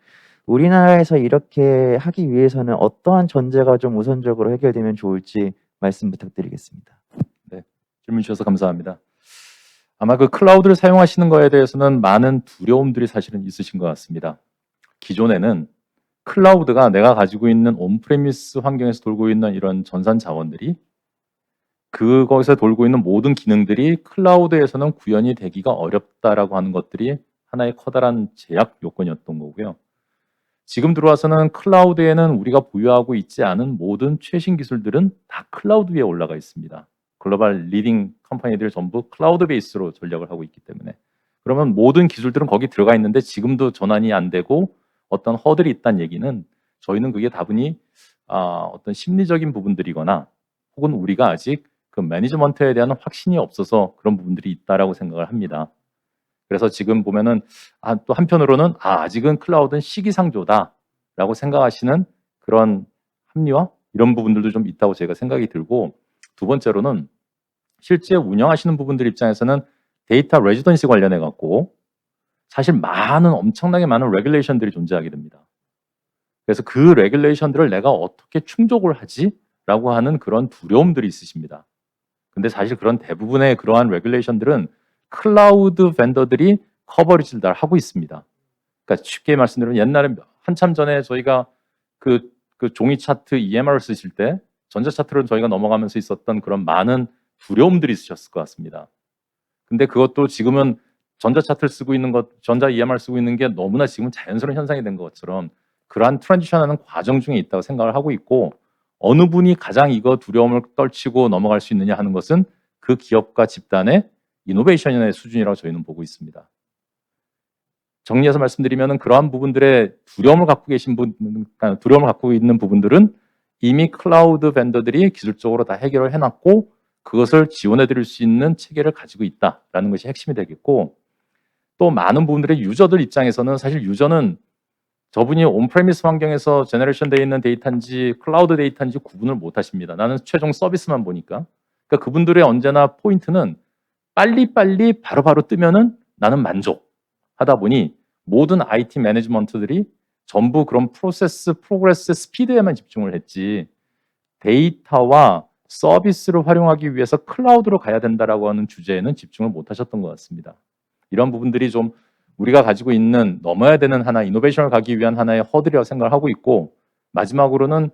우리나라에서 이렇게 하기 위해서는 어떠한 전제가 좀 우선적으로 해결되면 좋을지 말씀 부탁드리겠습니다. 네, 질문 주셔서 감사합니다. 아마 그 클라우드를 사용하시는 거에 대해서는 많은 두려움들이 사실은 있으신 것 같습니다. 기존에는 클라우드가 내가 가지고 있는 온프레미스 환경에서 돌고 있는 이런 전산 자원들이 그것에 돌고 있는 모든 기능들이 클라우드에서는 구현이 되기가 어렵다라고 하는 것들이 하나의 커다란 제약 요건이었던 거고요. 지금 들어와서는 클라우드에는 우리가 보유하고 있지 않은 모든 최신 기술들은 다 클라우드 위에 올라가 있습니다. 글로벌 리딩 컴퍼니들 전부 클라우드 베이스로 전략을 하고 있기 때문에 그러면 모든 기술들은 거기 들어가 있는데 지금도 전환이 안 되고 어떤 허들이 있다는 얘기는 저희는 그게 다분히 어떤 심리적인 부분들이거나 혹은 우리가 아직 그 매니지먼트에 대한 확신이 없어서 그런 부분들이 있다라고 생각을 합니다. 그래서 지금 보면은 또 한편으로는 아직은 클라우드는 시기상조다라고 생각하시는 그런 합리화 이런 부분들도 좀 있다고 제가 생각이 들고 두 번째로는 실제 운영하시는 부분들 입장에서는 데이터 레지던시 관련해 갖고 사실 엄청나게 많은 레귤레이션들이 존재하게 됩니다. 그래서 그 레귤레이션들을 내가 어떻게 충족을 하지라고 하는 그런 두려움들이 있으십니다. 근데 사실 그런 대부분의 그러한 레귤레이션들은 클라우드 벤더들이 커버리지를 다 하고 있습니다. 그러니까 쉽게 말씀드리면 옛날에 한참 전에 저희가 그 종이 차트 EMR을 쓰실 때 전자 차트로 저희가 넘어가면서 있었던 그런 많은 두려움들이 있으셨을 것 같습니다. 근데 그것도 지금은 전자 차트를 쓰고 있는 전자 EMR 쓰고 있는 게 너무나 지금 자연스러운 현상이 된 것처럼 그러한 트랜지션하는 과정 중에 있다고 생각을 하고 있고 어느 분이 가장 이거 두려움을 떨치고 넘어갈 수 있느냐 하는 것은 그 기업과 집단의 이노베이션의 수준이라고 저희는 보고 있습니다. 정리해서 말씀드리면 그러한 부분들의 두려움을 갖고 있는 부분들은 이미 클라우드 벤더들이 기술적으로 다 해결을 해놨고 그것을 지원해 드릴 수 있는 체계를 가지고 있다라는 것이 핵심이 되겠고 또 많은 부분들의 유저들 입장에서는 사실 유저는 저분이 온프레미스 환경에서 제너레이션 되어 있는 데이터인지 클라우드 데이터인지 구분을 못 하십니다. 나는 최종 서비스만 보니까. 그러니까 그분들의 언제나 포인트는 빨리빨리 바로바로 뜨면은 나는 만족하다 보니 모든 IT 매니지먼트들이 전부 그런 프로그레스 스피드에만 집중을 했지 데이터와 서비스를 활용하기 위해서 클라우드로 가야 된다라고 하는 주제에는 집중을 못 하셨던 것 같습니다. 이런 부분들이 좀 우리가 가지고 있는 넘어야 되는 하나 이노베이션을 가기 위한 하나의 허들이라고 생각을 하고 있고 마지막으로는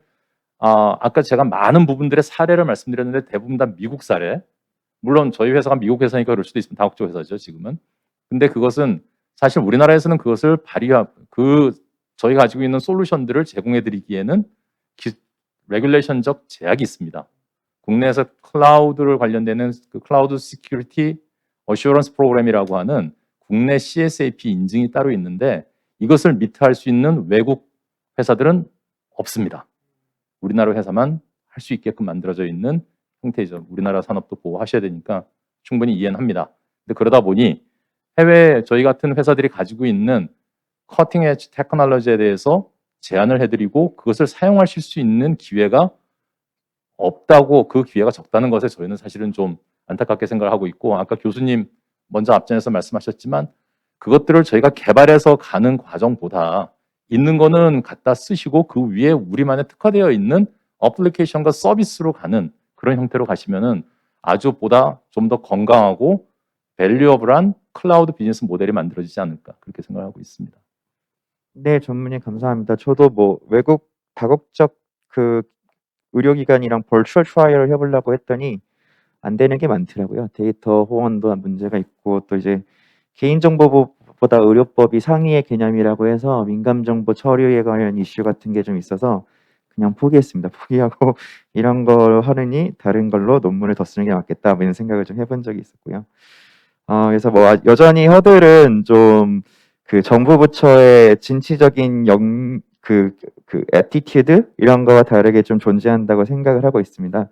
아까 제가 많은 부분들의 사례를 말씀드렸는데 대부분 다 미국 사례 물론 저희 회사가 미국 회사니까 그럴 수도 있습니다. 다국적 회사죠 지금은. 근데 그것은 사실 우리나라에서는 그것을 저희가 가지고 있는 솔루션들을 제공해 드리기에는 레귤레이션적 제약이 있습니다. 국내에서 클라우드를 관련되는 그 클라우드 시큐리티 어슈어런스 프로그램이라고 하는 국내 CSAP 인증이 따로 있는데 이것을 미트할 수 있는 외국 회사들은 없습니다. 우리나라 회사만 할 수 있게끔 만들어져 있는 형태이죠. 우리나라 산업도 보호하셔야 되니까 충분히 이해는 합니다. 근데 그러다 보니 해외 저희 같은 회사들이 가지고 있는 커팅 엣지 테크놀로지에 대해서 제안을 해드리고 그것을 사용하실 수 있는 기회가 없다고 그 기회가 적다는 것에 저희는 사실은 좀 안타깝게 생각을 하고 있고 아까 교수님 먼저 앞전에서 말씀하셨지만 그것들을 저희가 개발해서 가는 과정보다 있는 거는 갖다 쓰시고 그 위에 우리만의 특화되어 있는 어플리케이션과 서비스로 가는 그런 형태로 가시면은 아주 보다 좀 더 건강하고 밸류어블한 클라우드 비즈니스 모델이 만들어지지 않을까 그렇게 생각하고 있습니다. 네, 전문의 감사합니다. 저도 뭐 외국 다국적 그 의료기관이랑 벌추얼 트라이얼을 해보려고 했더니 안 되는 게 많더라고요. 데이터 호환도 문제가 있고 또 이제 개인정보보다 의료법이 상위의 개념이라고 해서 민감정보 처리에 관련 이슈 같은 게 좀 있어서 그냥 포기했습니다. 포기하고 이런 걸 하느니 다른 걸로 논문을 더 쓰는 게 맞겠다 뭐 이런 생각을 좀 해본 적이 있었고요. 그래서 뭐 여전히 허들은 좀 그 정부 부처의 진취적인 애티튜드 이런 거와 다르게 좀 존재한다고 생각을 하고 있습니다.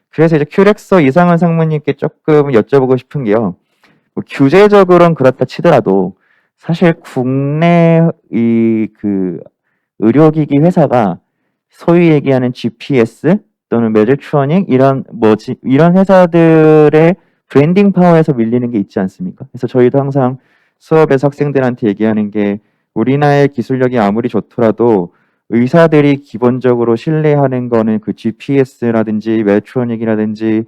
그래서 이제 큐렉서 이상은 상무님께 조금 여쭤보고 싶은 게요. 뭐 규제적으로는 그렇다 치더라도 사실 국내 이 그 의료기기 회사가 소위 얘기하는 GPS 또는 매직트로닉 이런 회사들의 브랜딩 파워에서 밀리는 게 있지 않습니까? 그래서 저희도 항상 수업에서 학생들한테 얘기하는 게 우리나라의 기술력이 아무리 좋더라도 의사들이 기본적으로 신뢰하는 거는 그 GPS라든지 매트로닉이라든지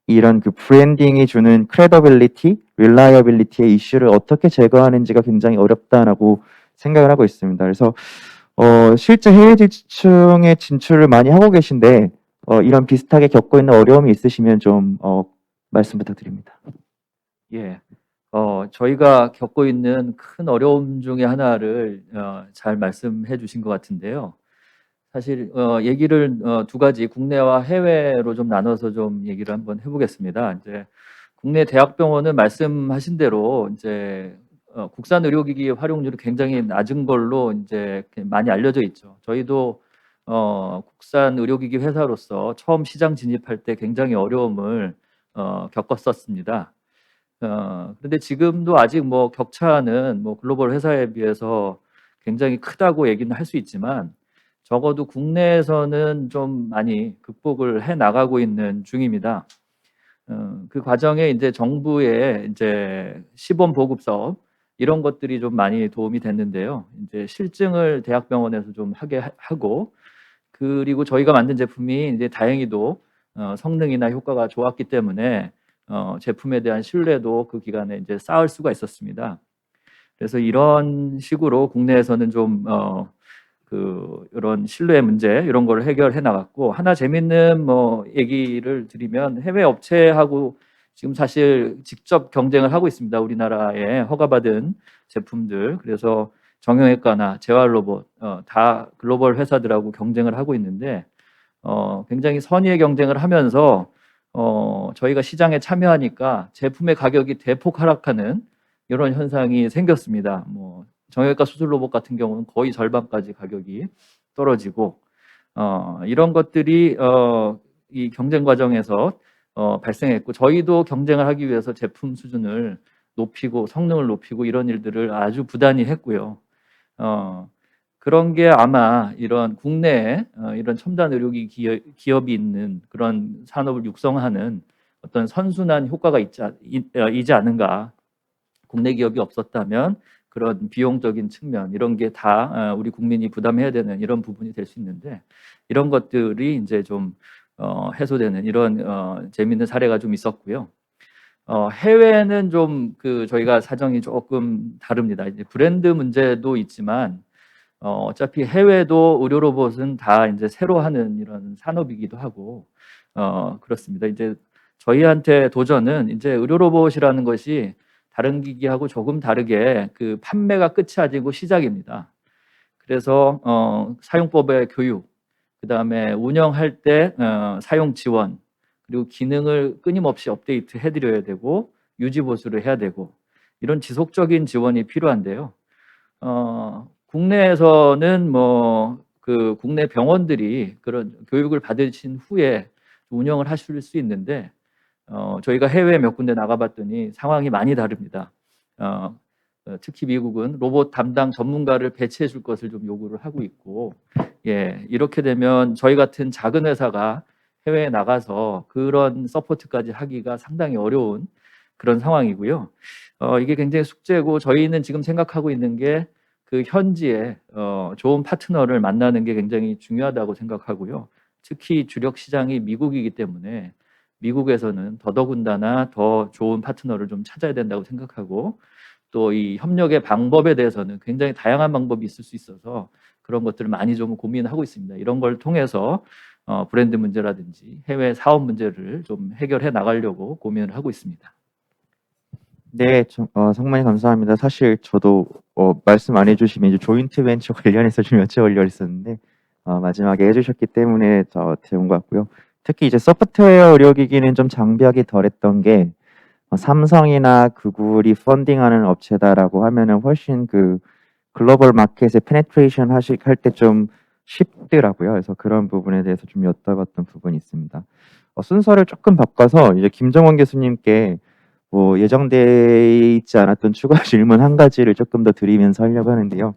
이런 그 브랜딩이 주는 크레더빌리티, 릴라이어빌리티의 이슈를 어떻게 제거하는지가 굉장히 어렵다라고 생각을 하고 있습니다. 그래서 실제 해외 지층에 진출을 많이 하고 계신데 이런 비슷하게 겪고 있는 어려움이 있으시면 좀 말씀 부탁드립니다. 예. 저희가 겪고 있는 큰 어려움 중에 하나를 잘 말씀해 주신 것 같은데요. 사실 얘기를 두 가지 국내와 해외로 좀 나눠서 좀 얘기를 한번 해보겠습니다. 이제 국내 대학병원은 말씀하신 대로 이제 국산 의료기기 활용률이 굉장히 낮은 걸로 이제 많이 알려져 있죠. 저희도 국산 의료기기 회사로서 처음 시장 진입할 때 굉장히 어려움을 겪었었습니다. 그런데 지금도 아직 뭐 격차는 뭐 글로벌 회사에 비해서 굉장히 크다고 얘기는 할 수 있지만 적어도 국내에서는 좀 많이 극복을 해 나가고 있는 중입니다. 그 과정에 이제 정부의 이제 시범 보급 사업 이런 것들이 좀 많이 도움이 됐는데요. 이제 실증을 대학병원에서 좀 하게 하고 그리고 저희가 만든 제품이 이제 다행히도 성능이나 효과가 좋았기 때문에 제품에 대한 신뢰도 그 기간에 이제 쌓을 수가 있었습니다. 그래서 이런 식으로 국내에서는 좀 이런 신뢰 문제 이런 걸 해결해 나갔고 하나 재밌는 뭐 얘기를 드리면 해외 업체하고 지금 사실 직접 경쟁을 하고 있습니다. 우리나라에 허가받은 제품들. 그래서 정형외과나 재활로봇 다 글로벌 회사들하고 경쟁을 하고 있는데 굉장히 선의의 경쟁을 하면서 저희가 시장에 참여하니까 제품의 가격이 대폭 하락하는 이런 현상이 생겼습니다. 뭐 정형외과 수술 로봇 같은 경우는 거의 절반까지 가격이 떨어지고 이런 것들이 이 경쟁 과정에서 발생했고 저희도 경쟁을 하기 위해서 제품 수준을 높이고 성능을 높이고 이런 일들을 아주 부단히 했고요. 그런 게 아마 이런 국내에 이런 첨단 의료기 기업이 있는 그런 산업을 육성하는 어떤 선순환 효과가 있지 않은가. 국내 기업이 없었다면 그런 비용적인 측면 이런 게 다 우리 국민이 부담해야 되는 이런 부분이 될 수 있는데 이런 것들이 이제 좀 해소되는 이런 재미있는 사례가 좀 있었고요. 해외는 좀 저희가 사정이 조금 다릅니다. 이제 브랜드 문제도 있지만 어차피 해외도 의료 로봇은 다 이제 새로 하는 이런 산업이기도 하고 그렇습니다. 이제 저희한테 도전은 이제 의료 로봇이라는 것이 다른 기기하고 조금 다르게 그 판매가 끝이 아니고 시작입니다. 그래서 사용법의 교육, 그다음에 운영할 때 사용 지원, 그리고 기능을 끊임없이 업데이트 해드려야 되고 유지 보수를 해야 되고 이런 지속적인 지원이 필요한데요. 국내에서는 뭐 국내 병원들이 그런 교육을 받으신 후에 운영을 하실 수 있는데 저희가 해외 몇 군데 나가봤더니 상황이 많이 다릅니다. 특히 미국은 로봇 담당 전문가를 배치해 줄 것을 좀 요구를 하고 있고, 예, 이렇게 되면 저희 같은 작은 회사가 해외에 나가서 그런 서포트까지 하기가 상당히 어려운 그런 상황이고요. 이게 굉장히 숙제고 저희는 지금 생각하고 있는 게 그 현지에 좋은 파트너를 만나는 게 굉장히 중요하다고 생각하고요. 특히 주력 시장이 미국이기 때문에 미국에서는 더더군다나 더 좋은 파트너를 좀 찾아야 된다고 생각하고 또 이 협력의 방법에 대해서는 굉장히 다양한 방법이 있을 수 있어서 그런 것들을 많이 좀 고민하고 있습니다. 이런 걸 통해서 브랜드 문제라든지 해외 사업 문제를 좀 해결해 나가려고 고민을 하고 있습니다. 네, 상당히 감사합니다. 사실 저도 말씀 안 해주시면 이제 조인트 벤처 관련해서 좀 여쭤보려고 했었는데 마지막에 해주셨기 때문에 되온 것 같고요. 특히 이제 소프트웨어 의료기기는 좀 장벽이 덜했던 게 삼성이나 구글이 펀딩하는 업체다라고 하면은 훨씬 그 글로벌 마켓에 페네트레이션 할 때 좀 쉽더라고요. 그래서 그런 부분에 대해서 좀 여쭤봤던 부분이 있습니다. 순서를 조금 바꿔서 이제 김정원 교수님께 뭐 예정돼 있지 않았던 추가 질문 한 가지를 조금 더 드리면서 하려고 하는데요.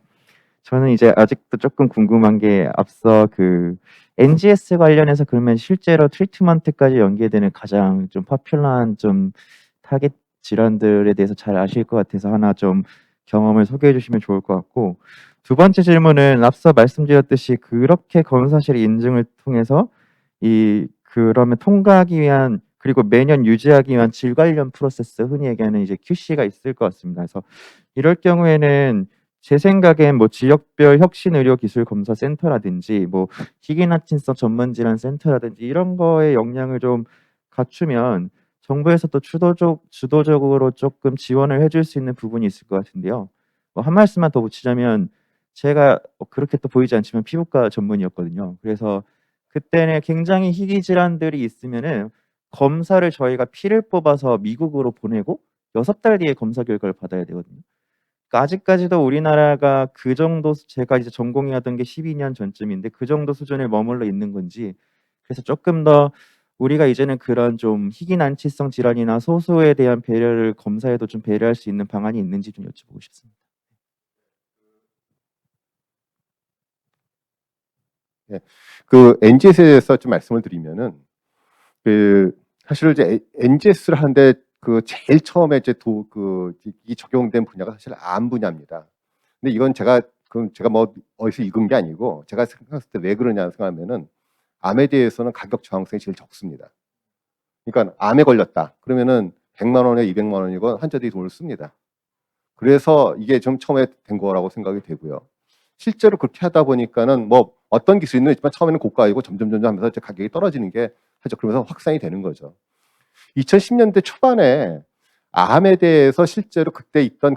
저는 이제 아직도 조금 궁금한 게 앞서 그 NGS 관련해서 그러면 실제로 트리트먼트까지 연계되는 가장 좀 퍼퓰러한 좀 타겟 질환들에 대해서 잘 아실 것 같아서 하나 좀 경험을 소개해 주시면 좋을 것 같고, 두 번째 질문은 앞서 말씀드렸듯이 그렇게 검사실 인증을 통해서 그러면 통과하기 위한 그리고 매년 유지하기 위한 질 관련 프로세스, 흔히 얘기하는 이제 QC가 있을 것 같습니다. 그래서 이럴 경우에는 제 생각엔 뭐 지역별 혁신의료기술검사센터라든지 뭐 희귀난치성 전문질환센터라든지 이런 거에 역량을 좀 갖추면 정부에서 또 주도적으로 조금 지원을 해줄 수 있는 부분이 있을 것 같은데요. 한 말씀만 더 붙이자면 제가 그렇게 또 보이지 않지만 피부과 전문이었거든요. 그래서 그때는 굉장히 희귀 질환들이 있으면은 검사를 저희가 피를 뽑아서 미국으로 보내고 6달 뒤에 검사 결과를 받아야 되거든요. 그러니까 아직까지도 우리나라가 그 정도, 제가 이제 전공이었던 게 12년 전쯤인데 그 정도 수준에 머물러 있는 건지, 그래서 조금 더 우리가 이제는 그런 좀 희귀난치성 질환이나 소수에 대한 배려를 검사에도 좀 배려할 수 있는 방안이 있는지 좀 여쭤보고 싶습니다. 네, 그 NGS에 대해서 좀 말씀을 드리면은 사실 이제 NGS를 하는데 제일 처음에 이제 이 적용된 분야가 사실 암 분야입니다. 근데 이건 제가 뭐 어디서 읽은 게 아니고 제가 생각했을 때 왜 그러냐 생각하면은 암에 대해서는 가격 저항성이 제일 적습니다. 그러니까 암에 걸렸다 그러면은 100만 원에 200만 원이고 환자들이 돈을 씁니다. 그래서 이게 좀 처음에 된 거라고 생각이 되고요. 실제로 그렇게 하다 보니까는 뭐 어떤 기술은 있지만 처음에는 고가이고 점점 하면서 이제 가격이 떨어지는 게 하죠. 그러면서 확산이 되는 거죠. 2010년대 초반에 암에 대해서 실제로 그때 있던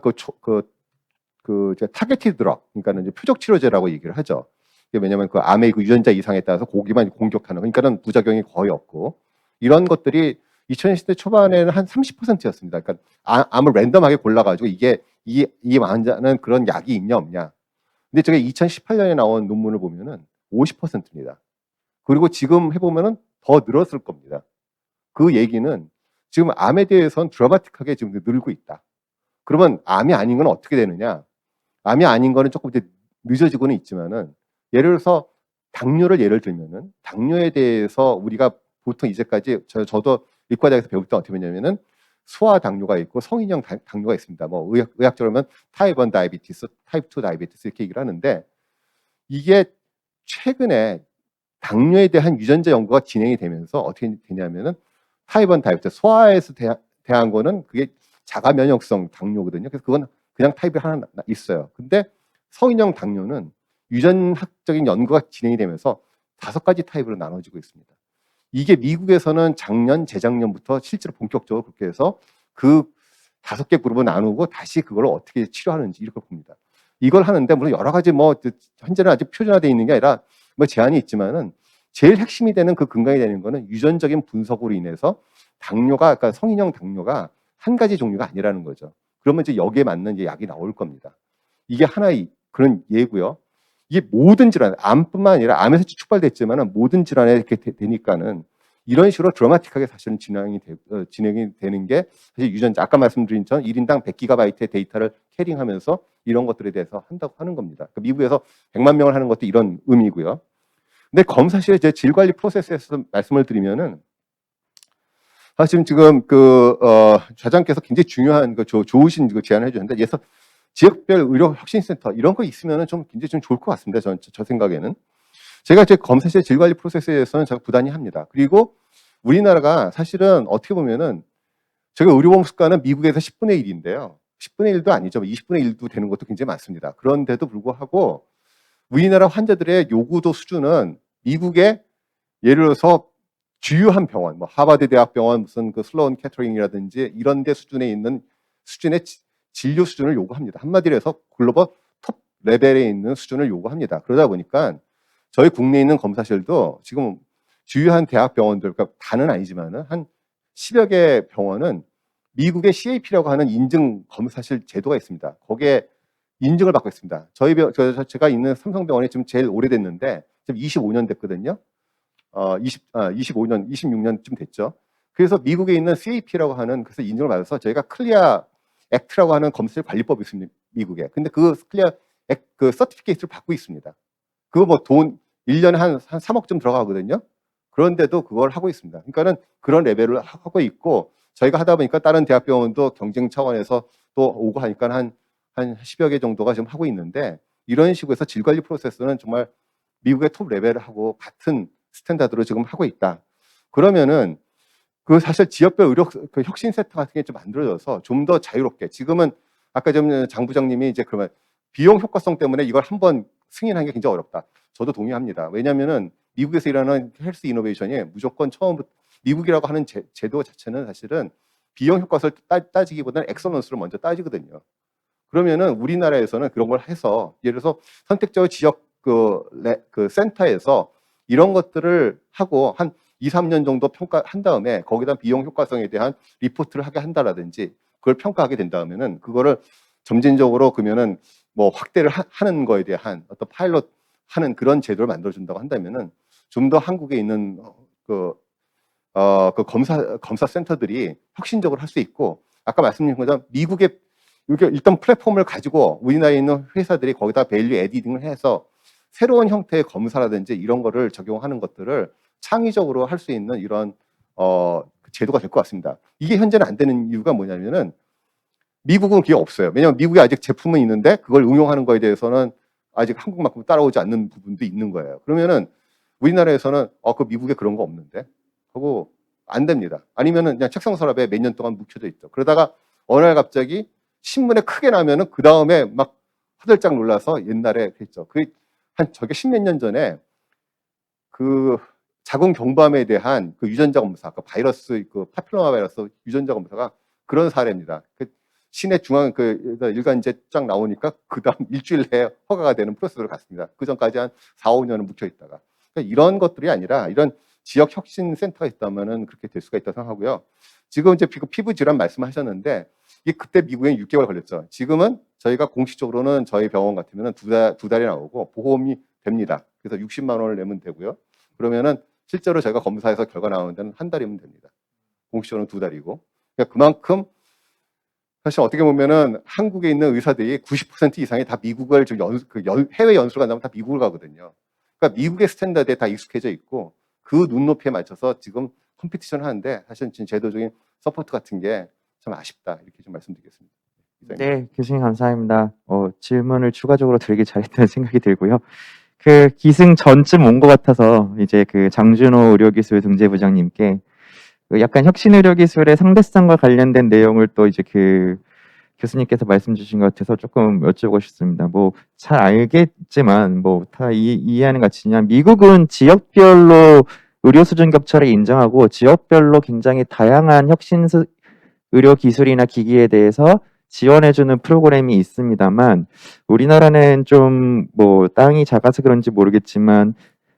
타겟티드 드럭, 그러니까는 이제 표적 치료제라고 얘기를 하죠. 이게 왜냐하면 그 암의 그 유전자 이상에 따라서 고기만 공격하는, 그러니까는 부작용이 거의 없고 이런 것들이 2010대 초반에는 한 30%였습니다. 그러니까 암을 랜덤하게 골라가지고 이 환자는 그런 약이 있냐 없냐. 근데 저게 2018년에 나온 논문을 보면은 50%입니다. 그리고 지금 해보면은 더 늘었을 겁니다. 그 얘기는 지금 암에 대해서는 드라마틱하게 지금 늘고 있다. 그러면 암이 아닌 건 어떻게 되느냐? 암이 아닌 거는 조금 이제 늦어지고는 있지만은 예를 들어서 당뇨를 예를 들면은 당뇨에 대해서 우리가 보통 이제까지 저도 의과대학에서 배울 때 어떻게 했냐면은 소아 당뇨가 있고 성인형 당뇨가 있습니다. 뭐 의학적으로 하면 타입 1 다이비티스, 타입 2 다이비티스 이렇게 얘기를 하는데 이게 최근에 당뇨에 대한 유전자 연구가 진행이 되면서 어떻게 되냐면은 타입 1 다이비티스, 소아에서 대한 거는 그게 자가 면역성 당뇨거든요. 그래서 그건 그냥 타입이 하나 있어요. 근데 성인형 당뇨는 유전학적인 연구가 진행이 되면서 5가지 타입으로 나눠지고 있습니다. 이게 미국에서는 재작년부터 실제로 본격적으로 그렇게 해서 그 5개 그룹을 나누고 다시 그걸 어떻게 치료하는지 이렇게 봅니다. 이걸 하는데 물론 여러 가지 뭐 현재는 아직 표준화되어 있는 게 아니라 뭐 제한이 있지만은 제일 핵심이 되는 그 근간이 되는 거는 유전적인 분석으로 인해서 당뇨가, 그러니까 성인형 당뇨가 한 가지 종류가 아니라는 거죠. 그러면 이제 여기에 맞는 이제 약이 나올 겁니다. 이게 하나의 그런 예고요. 이게 모든 질환, 암뿐만 아니라 암에서 축발됐지만은 모든 질환에 이렇게 되니까는 이런 식으로 드라마틱하게 사실은 진행이 되는 게 사실 유전자, 아까 말씀드린 것처럼 1인당 100GB의 데이터를 캐링하면서 이런 것들에 대해서 한다고 하는 겁니다. 그러니까 미국에서 100만 명을 하는 것도 이런 의미고요. 근데 검사실의 제 질관리 프로세스에서 말씀을 드리면은 사실 지금 좌장께서 굉장히 중요한 좋으신 제안을 해주셨는데, 예서 지역별 의료 혁신센터 이런 거 있으면은 좀 굉장히 좀 좋을 것 같습니다. 저 생각에는. 제가 제 검사실 질관리 프로세스에 대해서는 제가 부단히 합니다. 그리고 우리나라가 사실은 어떻게 보면은 제가 의료보험 수가는 미국에서 10분의 1인데요. 10분의 1도 아니죠. 20분의 1도 되는 것도 굉장히 많습니다. 그런데도 불구하고 우리나라 환자들의 요구도 수준은 미국의 예를 들어서 주요한 병원, 뭐 하버드 대학병원 무슨 그 슬로운 캐터링이라든지 이런 데 수준에 있는 수준의 진료 수준을 요구합니다. 한마디로 해서 글로벌 톱 레벨에 있는 수준을 요구합니다. 그러다 보니까 저희 국내에 있는 검사실도 지금 주요한 대학병원들, 그러니까 다는 아니지만은 한 10여 개 병원은 미국의 CAP라고 하는 인증 검사실 제도가 있습니다. 거기에 인증을 받고 있습니다. 제가 있는 삼성병원이 지금 제일 오래됐는데 지금 25년 됐거든요. 25년, 26년쯤 됐죠. 그래서 미국에 있는 CAP라고 하는 그래서 인증을 받아서 저희가 클리어 액트라고 하는 검사실 관리법이 있습니다. 미국에. 근데 그 클리어 그 서티피케이트를 받고 있습니다. 그거 뭐 돈 1년에 한 3억쯤 들어가거든요. 그런데도 그걸 하고 있습니다. 그러니까는 그런 레벨을 하고 있고 저희가 하다 보니까 다른 대학병원도 경쟁 차원에서 또 오고 하니까 한 10여 개 정도가 지금 하고 있는데 이런 식으로 해서 질 관리 프로세스는 정말 미국의 톱 레벨을 하고 같은 스탠다드로 지금 하고 있다. 그러면은 그 사실 지역별 의료 그 혁신 센터 같은 게 좀 만들어져서 좀 더 자유롭게 지금은 아까 좀 장 부장님이 이제 그러면 비용 효과성 때문에 이걸 한번 승인하는 게 굉장히 어렵다. 저도 동의합니다. 왜냐면은 미국에서 일하는 헬스 이노베이션이 무조건 처음부터 미국이라고 하는 제도 자체는 사실은 비용 효과를 따지기보다는 엑설런스를 먼저 따지거든요. 그러면은 우리나라에서는 그런 걸 해서 예를 들어서 선택적 지역 그 센터에서 이런 것들을 하고 한 2, 3년 정도 평가한 다음에 거기다 비용 효과성에 대한 리포트를 하게 한다라든지 그걸 평가하게 된다면은 그거를 점진적으로 그러면은 뭐 확대를 하는 거에 대한 어떤 파일럿 하는 그런 제도를 만들어준다고 한다면은 좀 더 한국에 있는 그 검사 센터들이 혁신적으로 할 수 있고 아까 말씀드린 것처럼 미국의 이렇게 일단 플랫폼을 가지고 우리나라에 있는 회사들이 거기다 밸류 에디딩을 해서 새로운 형태의 검사라든지 이런 거를 적용하는 것들을 창의적으로 할 수 있는 이런 제도가 될 것 같습니다. 이게 현재는 안 되는 이유가 뭐냐면은 미국은 그게 없어요. 왜냐하면 미국에 아직 제품은 있는데 그걸 응용하는 거에 대해서는 아직 한국만큼 따라오지 않는 부분도 있는 거예요. 그러면은 우리나라에서는 그 미국에 그런 거 없는데 하고 안 됩니다. 아니면은 그냥 책상 서랍에 몇 년 동안 묵혀져 있죠. 그러다가 어느 날 갑자기 신문에 크게 나면은 그 다음에 막 화들짝 놀라서 옛날에 그랬죠. 저게 10몇 년 전에 그 자궁 경부암에 대한 그 유전자 검사, 그 바이러스, 그 파필로마 바이러스 유전자 검사가 그런 사례입니다. 시내 중앙 일간지에 쫙 나오니까 그 다음 일주일 내에 허가가 되는 프로세스로 갔습니다. 그 전까지 한 4, 5년은 묵혀 있다가. 그러니까 이런 것들이 아니라 이런 지역 혁신 센터가 있다면은 그렇게 될 수가 있다고 생각하고요. 지금 이제 피부 질환 말씀하셨는데 이게 그때 미국에 6개월 걸렸죠. 지금은 저희가 공식적으로는 저희 병원 같으면 두 달이 나오고 보험이 됩니다. 그래서 60만 원을 내면 되고요. 그러면은 실제로 저희가 검사해서 결과 나오는 데는 한 달이면 됩니다. 공식적으로는 2달이고. 그러니까 그만큼 사실 어떻게 보면은 한국에 있는 의사들이 90% 이상이 다 미국을 지금 해외 연수를 간다면 다 미국을 가거든요. 그러니까 미국의 스탠다드에 다 익숙해져 있고 그 눈높이에 맞춰서 지금 컴피티션을 하는데 사실은 지금 제도적인 서포트 같은 게 참 아쉽다 이렇게 좀 말씀드리겠습니다. 네, 교수님 감사합니다. 질문을 추가적으로 드리길 잘했다는 생각이 들고요. 그 기승 전쯤 온 것 같아서 이제 그 장준호 의료기술 등재부장님께 그 약간 혁신의료기술의 상대성과 관련된 내용을 또 이제 그 교수님께서 말씀 주신 것 같아서 조금 여쭤보고 싶습니다. 뭐 잘 알겠지만 뭐 다 이해하는 가치냐? 미국은 지역별로 의료 수준 격차를 인정하고 지역별로 굉장히 다양한 혁신 의료 기술이나 기기에 대해서 지원해주는 프로그램이 있습니다만 우리나라는 좀 뭐 땅이 작아서 그런지 모르겠지만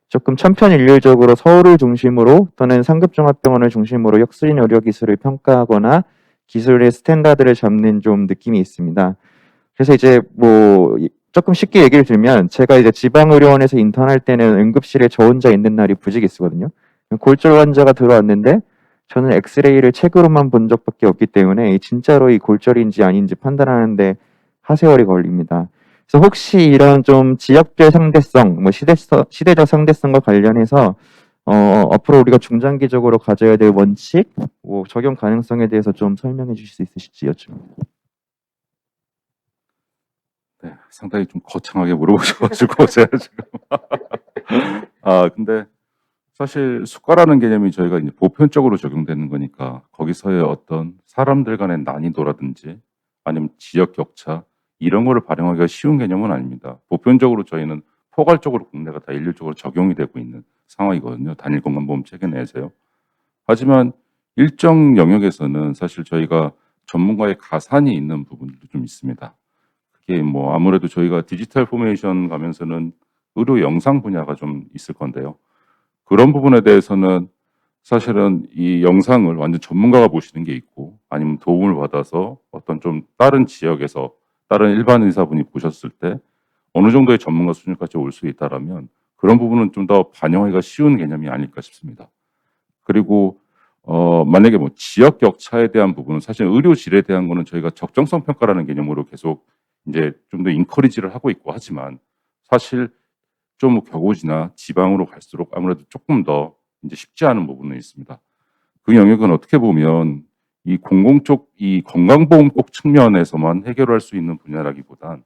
조금 천편일률적으로 서울을 중심으로 또는 상급종합병원을 중심으로 혁신 의료 기술을 평가하거나 기술의 스탠다드를 잡는 좀 느낌이 있습니다. 그래서 이제 뭐 조금 쉽게 얘기를 들면 제가 이제 지방의료원에서 인턴할 때는 응급실에 저 혼자 있는 날이 부지기수거든요. 골절 환자가 들어왔는데 저는 엑스레이를 책으로만 본 적밖에 없기 때문에 진짜로 이 골절인지 아닌지 판단하는데 하세월이 걸립니다. 그래서 혹시 이런 좀 지역별 상대성, 뭐 시대적 상대성과 관련해서 앞으로 우리가 중장기적으로 가져야 될 원칙, 뭐 적용 가능성에 대해서 좀 설명해 주실 수 있으실지 여쭙습니다. 네, 상당히 좀 거창하게 물어보셔가지고 제가 지금 근데 사실 수가라는 개념이 저희가 이제 보편적으로 적용되는 거니까 거기서의 어떤 사람들 간의 난이도라든지 아니면 지역 격차 이런 거를 발행하기가 쉬운 개념은 아닙니다. 보편적으로 저희는 포괄적으로 국내가 다 일률적으로 적용이 되고 있는 상황이거든요. 단일 건강보험 체계 내에서요. 하지만 일정 영역에서는 사실 저희가 전문가의 가산이 있는 부분들도 좀 있습니다. 그게 뭐 아무래도 저희가 디지털 포메이션 가면서는 의료 영상 분야가 좀 있을 건데요. 그런 부분에 대해서는 사실은 이 영상을 완전 전문가가 보시는 게 있고 아니면 도움을 받아서 어떤 좀 다른 지역에서 다른 일반 의사분이 보셨을 때 어느 정도의 전문가 수준까지 올 수 있다라면 그런 부분은 좀 더 반영하기가 쉬운 개념이 아닐까 싶습니다. 그리고 만약에 뭐 지역 격차에 대한 부분은 사실 의료질에 대한 거는 저희가 적정성 평가라는 개념으로 계속 이제 좀 더 인커리지를 하고 있고 하지만 사실 좀 격오지나 지방으로 갈수록 아무래도 조금 더 이제 쉽지 않은 부분은 있습니다. 그 영역은 어떻게 보면 이 공공 쪽, 이 건강보험 쪽 측면에서만 해결할 수 있는 분야라기보단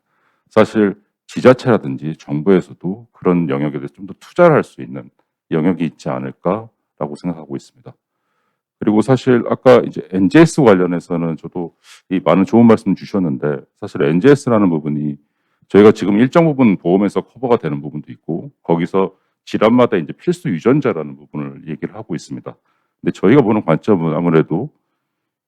사실 지자체라든지 정부에서도 그런 영역에 대해서 좀 더 투자를 할 수 있는 영역이 있지 않을까라고 생각하고 있습니다. 그리고 사실 아까 이제 NGS 관련해서는 저도 이 많은 좋은 말씀 주셨는데 사실 NGS라는 부분이 저희가 지금 일정 부분 보험에서 커버가 되는 부분도 있고 거기서 질환마다 이제 필수 유전자라는 부분을 얘기를 하고 있습니다. 근데 저희가 보는 관점은 아무래도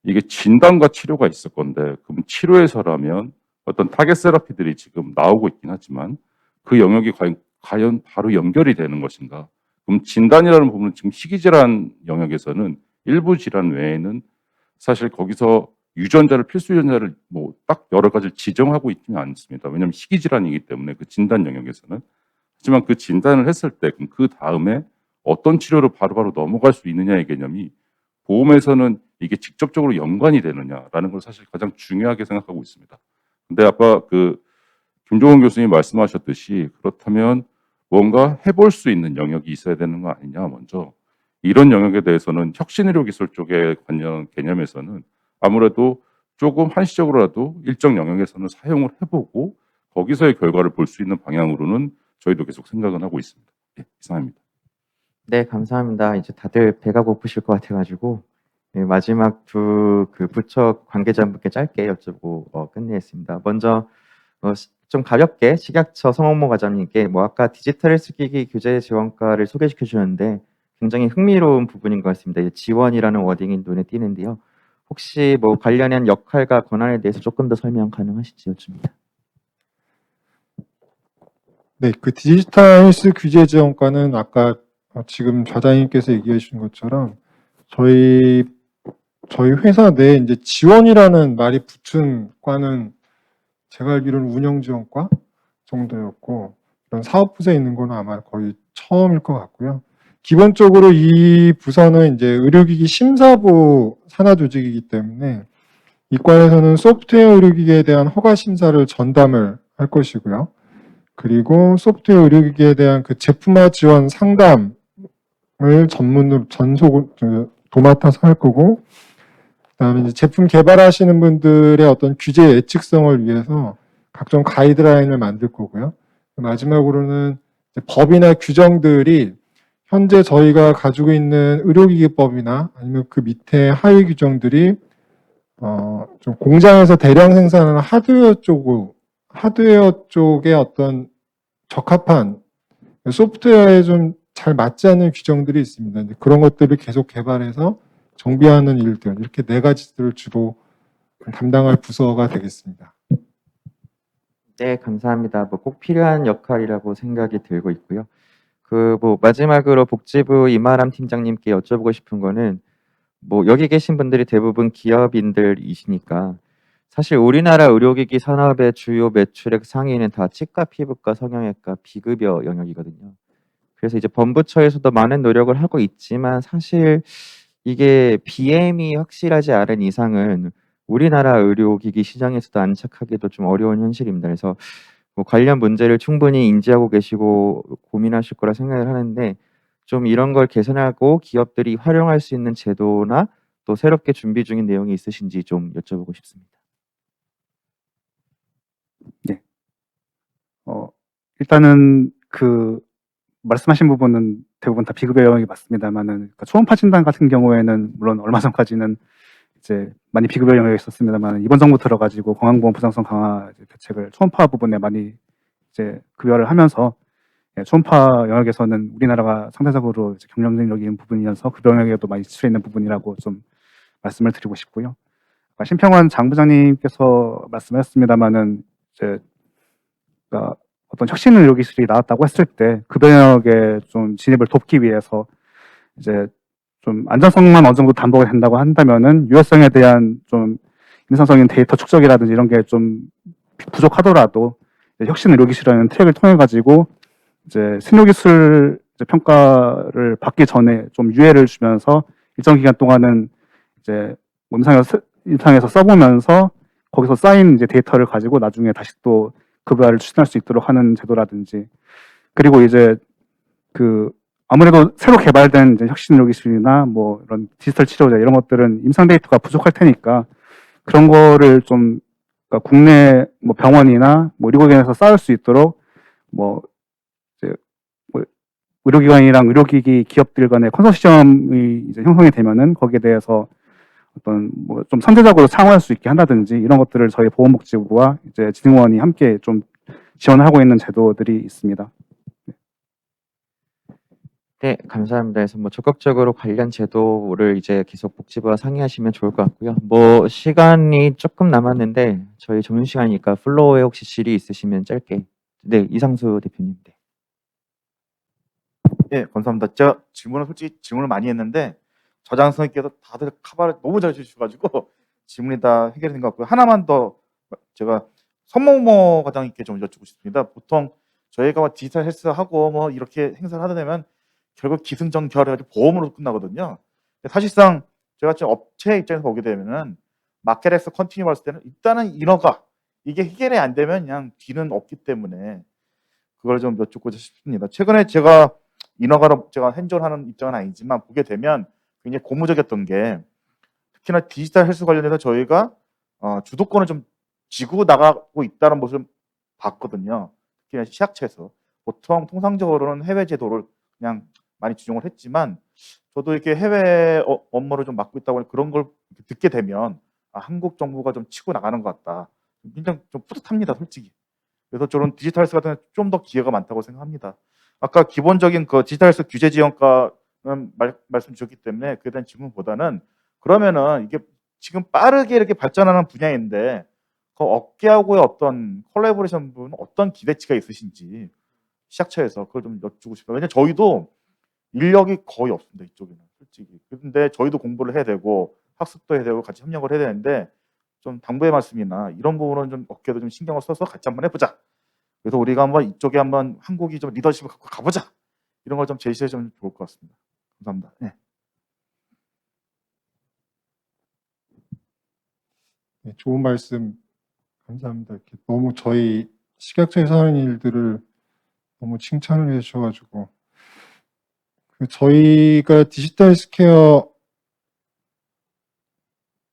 이게 진단과 치료가 있을 건데 그럼 치료에서라면 어떤 타겟 세라피들이 지금 나오고 있긴 하지만 그 영역이 과연 바로 연결이 되는 것인가? 그럼 진단이라는 부분은 지금 희귀질환 영역에서는 일부 질환 외에는 사실 거기서 유전자를 필수 유전자를 뭐 딱 여러 가지를 지정하고 있지는 않습니다. 왜냐하면 희귀 질환이기 때문에 그 진단 영역에서는 하지만 그 진단을 했을 때 그럼 그 다음에 어떤 치료로 바로바로 넘어갈 수 있느냐의 개념이 보험에서는 이게 직접적으로 연관이 되느냐라는 걸 사실 가장 중요하게 생각하고 있습니다. 근데 아까 그 김종원 교수님 말씀하셨듯이 그렇다면 뭔가 해볼 수 있는 영역이 있어야 되는 거 아니냐 먼저 이런 영역에 대해서는 혁신의료기술 쪽의 관련 개념에서는 아무래도 조금 한시적으로라도 일정 영역에서는 사용을 해보고 거기서의 결과를 볼 수 있는 방향으로는 저희도 계속 생각은 하고 있습니다. 예, 이상입니다. 네, 감사합니다. 이제 다들 배가 고프실 것 같아가지고 마지막 두 그 부처 관계자분께 짧게 여쭤보고 끝내겠습니다. 먼저 좀 가볍게 식약처 성홍모 과장님께 뭐 아까 디지털 헬스기기 규제 지원과를 소개시켜 주셨는데 굉장히 흥미로운 부분인 것 같습니다. 이제 지원이라는 워딩이 눈에 띄는데요. 혹시 뭐 관련한 역할과 권한에 대해서 조금 더 설명 가능하실지 여쭙니다. 네, 그 디지털 헬스 규제 지원과는 아까 지금 좌장님께서 얘기해 주신 것처럼 저희 회사 내에 이제 지원이라는 말이 붙은 과는 제가 알기로는 운영지원과 정도였고 이런 사업부서에 있는 거는 아마 거의 처음일 것 같고요. 기본적으로 이 부서는 이제 의료기기 심사부 산하 조직이기 때문에 이 과에서는 소프트웨어 의료기기에 대한 허가 심사를 전담을 할 것이고요. 그리고 소프트웨어 의료기기에 대한 그 제품화 지원 상담을 전문으로 도맡아서 할 거고, 그다음에 이제 제품 개발하시는 분들의 어떤 규제 예측성을 위해서 각종 가이드라인을 만들 거고요. 마지막으로는 이제 법이나 규정들이 현재 저희가 가지고 있는 의료기기법이나 아니면 그 밑에 하위 규정들이 좀 공장에서 대량 생산하는 하드웨어 쪽에 어떤 적합한 소프트웨어에 좀 잘 맞지 않는 규정들이 있습니다. 그런 것들을 계속 개발해서 정비하는 일들, 이렇게 네 가지들을 주로 담당할 부서가 되겠습니다. 네, 감사합니다. 뭐 꼭 필요한 역할이라고 생각이 들고 있고요. 그 뭐 마지막으로 복지부 이마람 팀장님께 여쭤보고 싶은 거는 뭐 여기 계신 분들이 대부분 기업인들이시니까 사실 우리나라 의료기기 산업의 주요 매출액 상위는 다 치과, 피부과, 성형외과, 비급여 영역이거든요. 그래서 이제 본부처에서도 많은 노력을 하고 있지만 사실 이게 BM이 확실하지 않은 이상은 우리나라 의료기기 시장에서도 안착하기도 좀 어려운 현실입니다. 그래서 뭐 관련 문제를 충분히 인지하고 계시고 고민하실 거라 생각을 하는데 좀 이런 걸 개선하고 기업들이 활용할 수 있는 제도나 또 새롭게 준비 중인 내용이 있으신지 좀 여쭤보고 싶습니다. 일단은 그 말씀하신 부분은 대부분 다 비급여 영역이 맞습니다만은 그러니까 초음파 진단 같은 경우에는 물론 얼마 전까지는 이제 많이 비급여 영역에 있었습니다만 이번 정부 들어가지고 건강보험 부상성 강화 이제 대책을 초음파 부분에 많이 이제 급여를 하면서 예, 초음파 영역에서는 우리나라가 상대적으로 이제 경쟁력인 부분이어서 급여 영역에도 많이 지출해 있는 부분이라고 좀 말씀을 드리고 싶고요. 아까 심평원 장부장님께서 말씀하셨습니다마는 이제 그러니까 어떤 혁신 의료 기술이 나왔다고 했을 때 급여 영역에 좀 진입을 돕기 위해서 이제 좀 안전성만 어느 정도 담보가 된다고 한다면은 유효성에 대한 좀 임상적인 데이터 축적이라든지 이런 게 좀 부족하더라도 이제 혁신 의료 기술이라는 트랙을 통해 가지고 이제 신료 기술 이제 평가를 받기 전에 좀 유예를 주면서 일정 기간 동안은 이제 뭐 임상에서 써보면서 거기서 쌓인 이제 데이터를 가지고 나중에 다시 또 급여를 추진할 수 있도록 하는 제도라든지 그리고 이제 그 아무래도 새로 개발된 이제 혁신 의료 기술이나 뭐 이런 디지털 치료제 이런 것들은 임상 데이터가 부족할 테니까 그런 거를 좀 그러니까 국내 뭐 병원이나 뭐 의료기관에서 쌓을 수 있도록 뭐 이제 뭐 의료기관이랑 의료기기 기업들 간의 컨소시엄이 이제 형성이 되면은 거기에 대해서 어떤 뭐 좀 선제적으로 창원할 수 있게 한다든지 이런 것들을 저희 보건복지부와 이제 진흥원이 함께 좀 지원을 하고 있는 제도들이 있습니다. 네, 감사합니다. 그래서 뭐 적극적으로 관련 제도를 이제 계속 복지부와 상의하시면 좋을 것 같고요. 뭐 시간이 조금 남았는데 저희 점심시간이니까 플로어에 혹시 질의 있으시면 짧게. 네, 이상수 대표님. 네. 예, 감사합니다. 제가 솔직히 질문을 많이 했는데 저장 선생님께서 다들 카바를 너무 잘 주셔가지고 질문이 다 해결된 것 같고요. 하나만 더 제가 선모모 과장님께 좀 여쭙고 싶습니다. 보통 저희가 디지털 헬스하고 뭐 이렇게 행사를 하다 보면 결국 기승전결해가지고 보험으로 끝나거든요. 사실상 제가 지금 업체 입장에서 보게 되면은 마켓에서 컨티뉴 봤을 때는 일단은 인허가 이게 해결이 안 되면 그냥 뒤는 없기 때문에 그걸 좀 여쭙고자 싶습니다. 최근에 제가 인허가로 제가 핸즈온하는 입장은 아니지만 보게 되면 굉장히 고무적이었던 게 특히나 디지털 헬스 관련해서 저희가 주도권을 좀 지고 나가고 있다는 모습을 봤거든요. 특히나 시약처에서 보통 통상적으로는 해외 제도를 그냥 많이 준용을 했지만 저도 이렇게 해외 업무를 좀 맡고 있다고 하니 그런 걸 듣게 되면 한국 정부가 좀 치고 나가는 것 같다. 굉장히 좀 뿌듯합니다, 솔직히. 그래서 저는 디지털 헬스 같은 좀 더 기회가 많다고 생각합니다. 아까 기본적인 그 디지털 헬스 규제 지원과는 말씀 주셨기 때문에 그에 대한 질문보다는 그러면은 이게 지금 빠르게 이렇게 발전하는 분야인데 그 업계하고의 어떤 콜라보레이션 부분 어떤 기대치가 있으신지 시작처에서 그걸 좀 여쭙고 싶어요. 왜냐면 저희도 인력이 거의 없습니다, 이쪽에는 솔직히. 그런데 저희도 공부를 해야 되고 학습도 해야 되고 같이 협력을 해야 되는데 좀 당부의 말씀이나 이런 부분은 좀 업계도 좀 신경을 써서 같이 한번 해보자. 그래서 우리가 한번 이쪽에 한번 한국이 좀 리더십을 갖고 가보자. 이런 걸 좀 제시해 주면 좋을 것 같습니다. 감사합니다. 네. 네, 좋은 말씀 감사합니다. 이렇게 너무 저희 식약처에서 하는 일들을 너무 칭찬을 해주셔가지고 저희가 디지털 헬스케어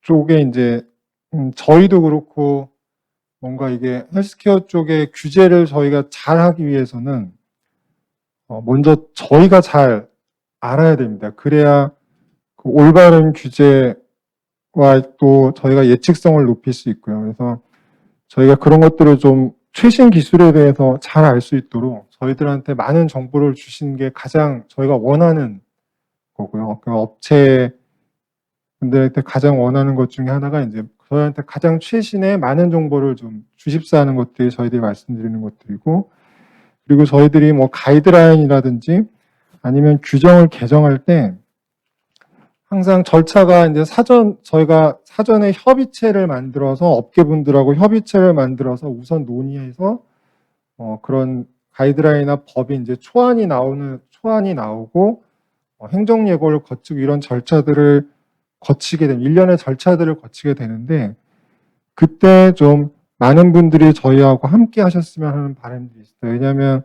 쪽에 이제 저희도 그렇고 뭔가 이게 헬스케어 쪽의 규제를 저희가 잘 하기 위해서는 먼저 저희가 잘 알아야 됩니다. 그래야 그 올바른 규제와 또 저희가 예측성을 높일 수 있고요. 그래서 저희가 그런 것들을 좀 최신 기술에 대해서 잘 알 수 있도록 저희들한테 많은 정보를 주시는 게 가장 저희가 원하는 거고요. 그 업체 분들한테 가장 원하는 것 중에 하나가 이제 저희한테 가장 최신의 많은 정보를 좀 주십사 하는 것들이 저희들이 말씀드리는 것들이고, 그리고 저희들이 뭐 가이드라인이라든지 아니면 규정을 개정할 때 항상 절차가 이제 저희가 사전에 협의체를 만들어서 업계분들하고 협의체를 만들어서 우선 논의해서 그런 가이드라인이나 법이 이제 초안이 나오고 행정 예고를 거치고 이런 절차들을 거치게 되는 일련의 절차들을 거치게 되는데, 그때 좀 많은 분들이 저희하고 함께 하셨으면 하는 바람들이 있어요. 왜냐하면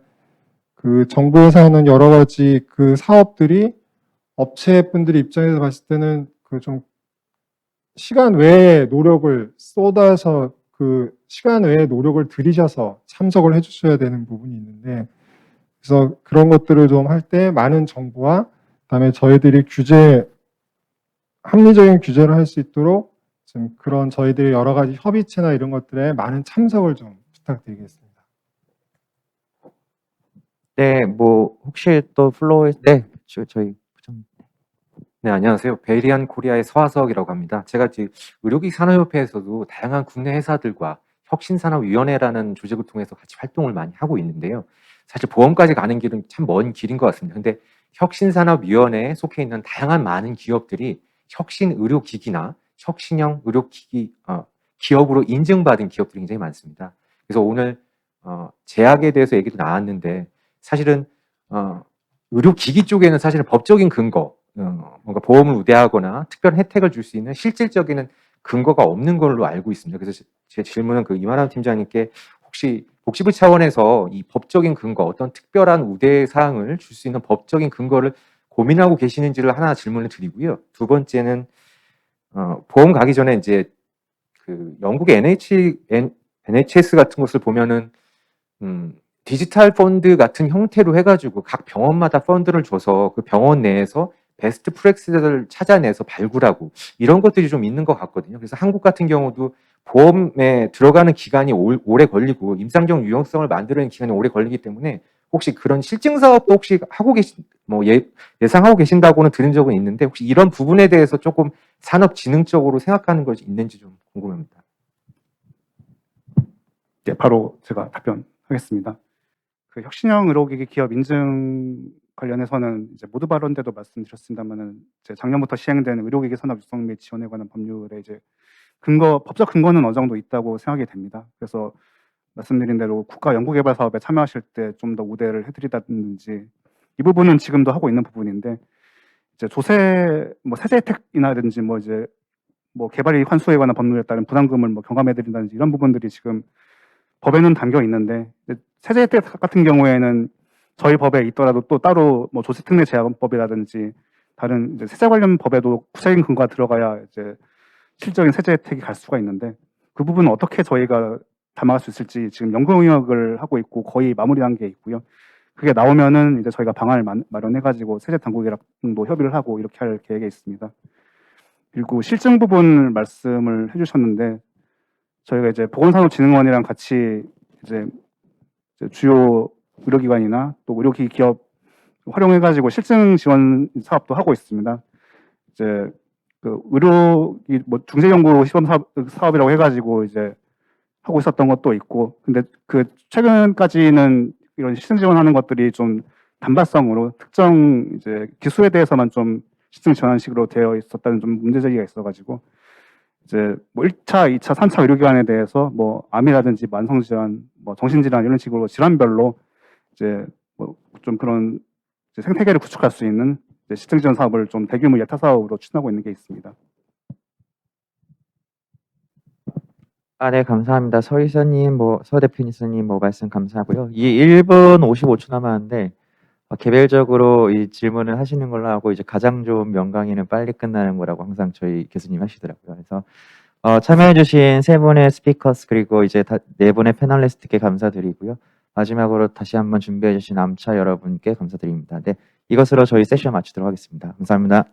그 정부에서 하는 여러 가지 그 사업들이 업체분들 입장에서 봤을 때는 그 좀 시간 외에 노력을 쏟아서 그 시간 외에 노력을 들이셔서 참석을 해주셔야 되는 부분이 있는데, 그래서 그런 것들을 좀 할 때 많은 정보와 그다음에 저희들이 합리적인 규제를 할 수 있도록 좀 그런 저희들의 여러 가지 협의체나 이런 것들에 많은 참석을 좀 부탁드리겠습니다. 네, 뭐 혹시 또 플로우에 저희 부장. 네, 안녕하세요. 베리안 코리아의 서하석이라고 합니다. 제가 지금 의료기기 산업협회에서도 다양한 국내 회사들과 혁신산업위원회라는 조직을 통해서 같이 활동을 많이 하고 있는데요. 사실 보험까지 가는 길은 참 먼 길인 것 같습니다. 근데 혁신산업위원회에 속해 있는 다양한 많은 기업들이 혁신 의료기기나 혁신형 의료기기 기업으로 인증받은 기업들이 굉장히 많습니다. 그래서 오늘 제약에 대해서 얘기도 나왔는데 사실은 의료기기 쪽에는 사실은 법적인 근거, 뭔가 보험을 우대하거나 특별 혜택을 줄 수 있는 실질적인 근거가 없는 걸로 알고 있습니다. 그래서 제 질문은 이만한 팀장님께 혹시 복지부 차원에서 이 법적인 근거, 어떤 특별한 우대 사항을 줄 수 있는 법적인 근거를 고민하고 계시는지를 하나 질문을 드리고요. 두 번째는 보험 가기 전에 이제 영국의 NHS 같은 곳을 보면은 디지털 펀드 같은 형태로 해가지고 각 병원마다 펀드를 줘서 그 병원 내에서 베스트 프랙티스를 찾아내서 발굴하고 이런 것들이 좀 있는 것 같거든요. 그래서 한국 같은 경우도 보험에 들어가는 기간이 오래 걸리고 임상적 유용성을 만드는 기간이 오래 걸리기 때문에 혹시 그런 실증 사업도 혹시 하고 예상하고 계신다고는 들은 적은 있는데 혹시 이런 부분에 대해서 조금 산업진흥적으로 생각하는 것이 있는지 좀 궁금합니다. 네, 바로 제가 답변하겠습니다. 그 혁신형 의료기기 기업 인증 관련해서는 이제 모두 발언 때도 말씀드렸습니다만은 이제 작년부터 시행된 의료기기 산업 육성 및 지원에 관한 법률에 이제 법적 근거는 어느 정도 있다고 생각이 됩니다. 그래서 말씀드린 대로 국가 연구개발 사업에 참여하실 때 좀 더 우대를 해드리다든지 이 부분은 지금도 하고 있는 부분인데 이제 세제 혜택이라든지 개발 이익 환수에 관한 법률에 따른 부담금을 경감해드린다든지 이런 부분들이 지금 법에는 담겨 있는데 세제 혜택 같은 경우에는 저희 법에 있더라도 또 따로 조세특례 제한법이라든지 다른 이제 세제 관련 법에도 구체적인 근거가 들어가야 이제 실질적인 세제 혜택이 갈 수가 있는데 그 부분은 어떻게 저희가 담아갈 수 있을지 지금 연구 용역을 하고 있고 거의 마무리 단계에 있고요. 그게 나오면은 이제 저희가 방안을 마련해가지고 세제 당국이랑도 협의를 하고 이렇게 할 계획에 있습니다. 그리고 실증 부분 말씀을 해주셨는데 저희가 이제 보건산업진흥원이랑 같이 이제 주요 의료기관이나 또 의료기기 기업 활용해가지고 실증 지원 사업도 하고 있습니다. 이제 중재연구 시범 사업이라고 해가지고 이제 하고 있었던 것도 있고, 근데 최근까지는 이런 실증 지원하는 것들이 좀 단발성으로 특정 이제 기술에 대해서만 좀 실증 지원하는 식으로 되어 있었다는 좀 문제제기가 있어가지고 이제 1차, 2차, 3차 의료기관에 대해서 암이라든지 만성질환, 정신질환 이런 식으로 질환별로 이제 좀 그런 이제 생태계를 구축할 수 있는 실증 지원 사업을 좀 대규모 예타 사업으로 추진하고 있는 게 있습니다. 네, 감사합니다. 서 이사님, 서 대표이사님 말씀 감사하고요. 이 1분 55초 남았는데 개별적으로 이 질문을 하시는 걸로 하고 이제 가장 좋은 명강의는 빨리 끝나는 거라고 항상 저희 교수님 하시더라고요. 그래서 참여해주신 세 분의 스피커스 그리고 이제 네 분의 패널리스트께 감사드리고요. 마지막으로 다시 한번 준비해주신 암차 여러분께 감사드립니다. 네, 이것으로 저희 세션 마치도록 하겠습니다. 감사합니다.